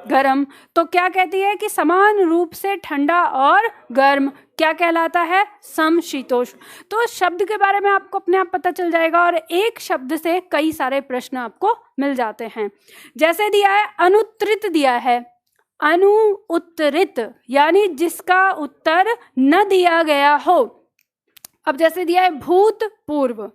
गर्म, तो क्या कहती है कि समान रूप से ठंडा और गर्म क्या कहलाता है, समशीतोष्ण। तो शब्द के बारे में आपको अपने आप पता चल जाएगा, और एक शब्द से कई सारे प्रश्न आपको मिल जाते हैं। जैसे दिया है अनुत्तरित, दिया है अनुउत्तरित यानी जिसका उत्तर न दिया गया हो। अब जैसे दिया है भूतपूर्व,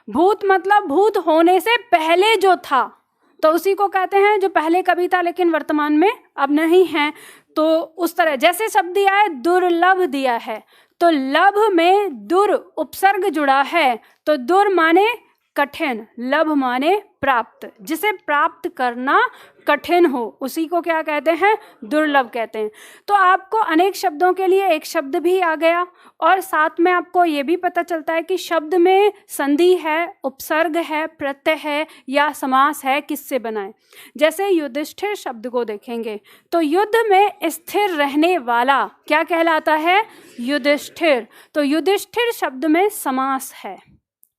भूत मतलब भूत होने से पहले जो था, तो उसी को कहते हैं जो पहले कभी था लेकिन वर्तमान में अब नहीं है, तो उस तरह। जैसे शब्द दिया है दुर्लभ, दिया है तो लभ में दुर उपसर्ग जुड़ा है, तो दुर माने कठिन, लभ माने प्राप्त, जिसे प्राप्त करना कठिन हो उसी को क्या कहते हैं, दुर्लभ कहते हैं। तो आपको अनेक शब्दों के लिए एक शब्द भी आ गया, और साथ में आपको ये भी पता चलता है कि शब्द में संधि है, उपसर्ग है, प्रत्यय है या समास है, किससे बनाए। जैसे युधिष्ठिर शब्द को देखेंगे तो युद्ध में स्थिर रहने वाला क्या कहलाता है, युधिष्ठिर। तो युधिष्ठिर शब्द में समास है,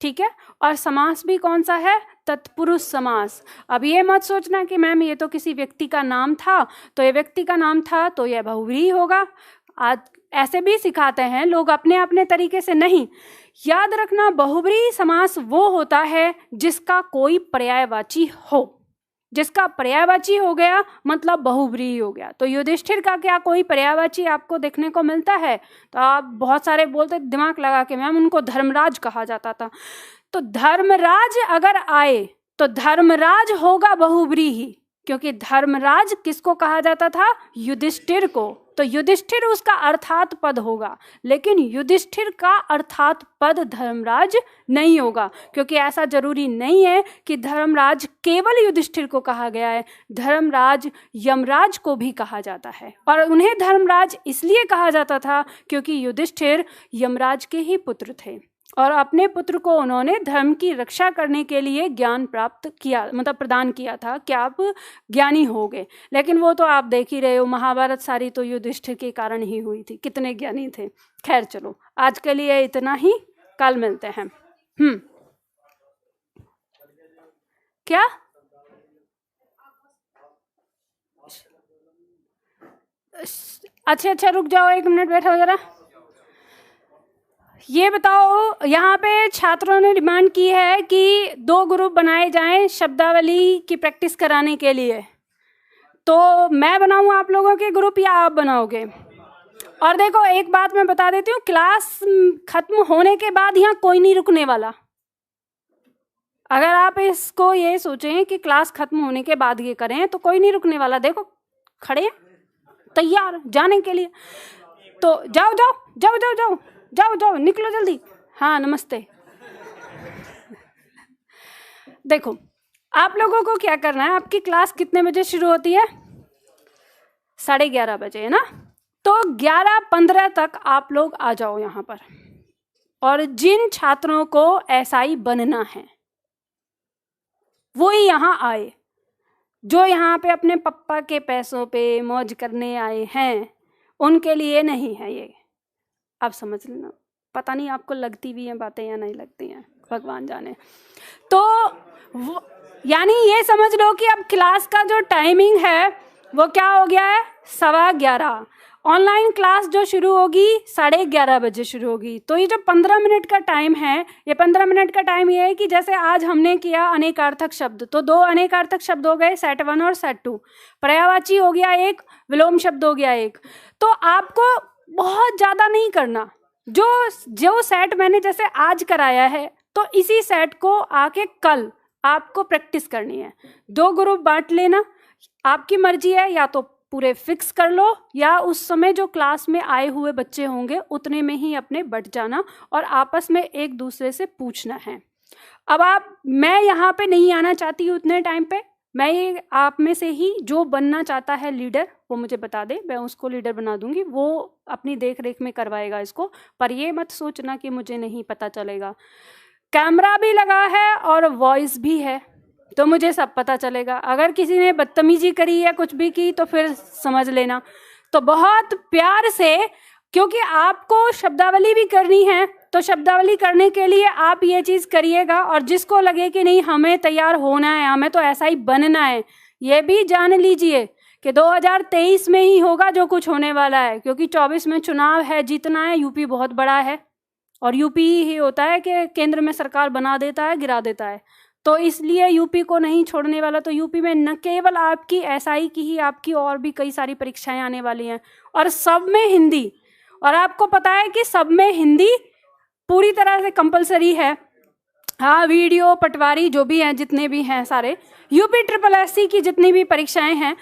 ठीक है, और समास भी कौन सा है, तत्पुरुष समास। अब ये मत सोचना कि मैम ये तो किसी व्यक्ति का नाम था, तो ये व्यक्ति का नाम था तो यह बहुव्रीहि होगा। आज ऐसे भी सिखाते हैं लोग अपने अपने तरीके से, नहीं। याद रखना बहुव्रीहि समास वो होता है जिसका कोई पर्यायवाची हो, जिसका पर्यायवाची हो गया मतलब बहुव्रीहि हो गया। तो युधिष्ठिर का क्या कोई पर्यायवाची आपको देखने को मिलता है, तो आप बहुत सारे बोलते दिमाग लगा के मैम उनको धर्मराज कहा जाता था, तो धर्मराज अगर आए तो धर्मराज होगा बहुव्रीहि, क्योंकि धर्मराज किसको कहा जाता था, युधिष्ठिर को। तो युधिष्ठिर उसका अर्थात पद होगा, लेकिन युधिष्ठिर का अर्थात पद धर्मराज नहीं होगा, क्योंकि ऐसा जरूरी नहीं है कि धर्मराज केवल युधिष्ठिर को कहा गया है, धर्मराज यमराज को भी कहा जाता है, और उन्हें धर्मराज इसलिए कहा जाता था क्योंकि युधिष्ठिर यमराज के ही पुत्र थे, और अपने पुत्र को उन्होंने धर्म की रक्षा करने के लिए ज्ञान प्राप्त किया, मतलब प्रदान किया था कि आप ज्ञानी हो गए। लेकिन वो तो आप देख ही रहे हो, महाभारत सारी तो युधिष्ठिर के कारण ही हुई थी, कितने ज्ञानी थे। खैर चलो, आज के लिए इतना ही, कल मिलते हैं। क्या अच्छा रुक जाओ, 1 मिनट बैठो जरा। ये बताओ, यहाँ पे छात्रों ने डिमांड की है कि 2 ग्रुप बनाए जाएं शब्दावली की प्रैक्टिस कराने के लिए। तो मैं बनाऊँ आप लोगों के ग्रुप या आप बनाओगे? और देखो एक बात मैं बता देती हूँ, क्लास खत्म होने के बाद यहाँ कोई नहीं रुकने वाला। अगर आप इसको ये सोचें कि क्लास खत्म होने के बाद ये करें तो कोई नहीं रुकने वाला। देखो खड़े हैं तैयार जाने के लिए, तो जाओ जाओ जाओ जाओ जाओ जाओ जाओ निकलो जल्दी। हाँ नमस्ते। देखो आप लोगों को क्या करना है, आपकी क्लास कितने बजे शुरू होती है? 11:30 बजे है ना। तो 11:15 तक आप लोग आ जाओ यहाँ पर। और जिन छात्रों को एसआई बनना है वो ही यहाँ आए। जो यहाँ पे अपने पापा के पैसों पे मौज करने आए हैं उनके लिए नहीं है ये, आप समझ लेना। पता नहीं आपको लगती भी हैं बातें या नहीं लगती हैं, भगवान जाने। तो यानी ये समझ लो कि अब क्लास का जो टाइमिंग है वो क्या हो गया है, 11:15। ऑनलाइन क्लास जो शुरू होगी 11:30 बजे शुरू होगी। तो ये जो 15 मिनट का टाइम है, ये 15 मिनट का टाइम ये है कि जैसे आज हमने किया अनेकार्थक शब्द, तो 2 अनेकार्थक शब्द हो गए, सेट 1 और सेट 2। पर्यायवाची हो गया 1, विलोम शब्द हो गया 1। तो आपको बहुत ज़्यादा नहीं करना। जो सेट मैंने जैसे आज कराया है तो इसी सेट को आके कल आपको प्रैक्टिस करनी है। 2 ग्रुप बांट लेना, आपकी मर्जी है, या तो पूरे फिक्स कर लो या उस समय जो क्लास में आए हुए बच्चे होंगे उतने में ही अपने बट जाना और आपस में एक दूसरे से पूछना है। अब मैं यहाँ पे नहीं आना चाहती हूँ उतने टाइम पे, मैं ये आप में से ही जो बनना चाहता है लीडर वो मुझे बता दे, मैं उसको लीडर बना दूंगी, वो अपनी देख रेख में करवाएगा इसको। पर ये मत सोचना कि मुझे नहीं पता चलेगा। कैमरा भी लगा है और वॉइस भी है तो मुझे सब पता चलेगा। अगर किसी ने बदतमीजी करी या कुछ भी की तो फिर समझ लेना। तो बहुत प्यार से, क्योंकि आपको शब्दावली भी करनी है, तो शब्दावली करने के लिए आप ये चीज़ करिएगा। और जिसको लगे कि नहीं हमें तैयार होना है, हमें तो ऐसा ही बनना है, ये भी जान लीजिए कि 2023 में ही होगा जो कुछ होने वाला है। क्योंकि 24 में चुनाव है, जीतना है। यूपी बहुत बड़ा है और यूपी ही होता है कि केंद्र में सरकार बना देता है, गिरा देता है। तो इसलिए यूपी को नहीं छोड़ने वाला। तो यूपी में न केवल आपकी एसआई की ही, आपकी और भी कई सारी परीक्षाएं आने वाली हैं और सब में हिंदी। और आपको पता है कि सब में हिंदी पूरी तरह से कंपलसरी है। हाँ, वीडियो पटवारी जो भी हैं, जितने भी हैं सारे, यूपी SSSC की जितनी भी परीक्षाएं हैं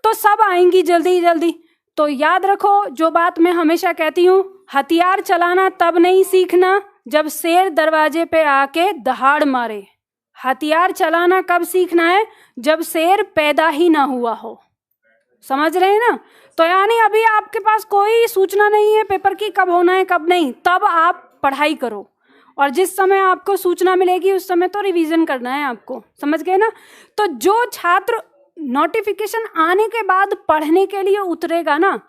तो सब आएंगी जल्दी जल्दी। तो याद रखो जो बात मैं हमेशा कहती हूँ, हथियार चलाना तब नहीं सीखना जब शेर दरवाजे पे आके दहाड़ मारे। हथियार चलाना कब सीखना है, जब शेर पैदा ही ना हुआ हो। समझ रहे हैं ना। तो यानी अभी आपके पास कोई सूचना नहीं है पेपर की कब होना है कब नहीं, तब आप पढ़ाई करो। और जिस समय आपको सूचना मिलेगी उस समय तो रिवीजन करना है आपको। समझ गए ना। तो जो छात्र नोटिफिकेशन आने के बाद पढ़ने के लिए उतरेगा ना,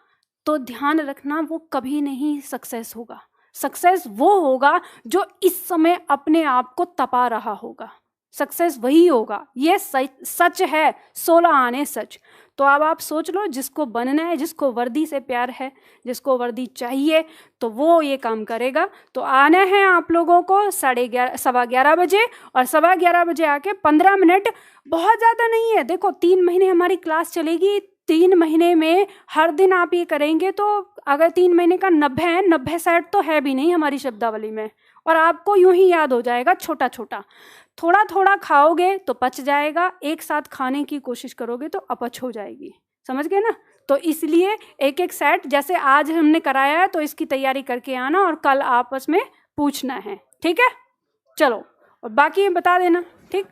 तो ध्यान रखना वो कभी नहीं सक्सेस होगा। सक्सेस वो होगा जो इस समय अपने आप को तपा रहा होगा। सक्सेस वही होगा, ये सच है, 16 आने सच। तो अब आप सोच लो, जिसको बनना है, जिसको वर्दी से प्यार है, जिसको वर्दी चाहिए, तो वो ये काम करेगा। तो आना है आप लोगों को 11:15 बजे, और 11:15 बजे आके 15 मिनट बहुत ज़्यादा नहीं है। देखो 3 महीने हमारी क्लास चलेगी, 3 महीने में हर दिन आप ये करेंगे तो अगर 3 महीने का 90 है, 90 सेट तो है भी नहीं हमारी शब्दावली में। और आपको यूं ही याद हो जाएगा छोटा छोटा। थोड़ा थोड़ा खाओगे तो पच जाएगा, एक साथ खाने की कोशिश करोगे तो अपच हो जाएगी। समझ गए ना। तो इसलिए एक एक सेट जैसे आज हमने कराया है तो इसकी तैयारी करके आना और कल आपस में पूछना है। ठीक है, चलो, और बाकी बता देना। ठीक।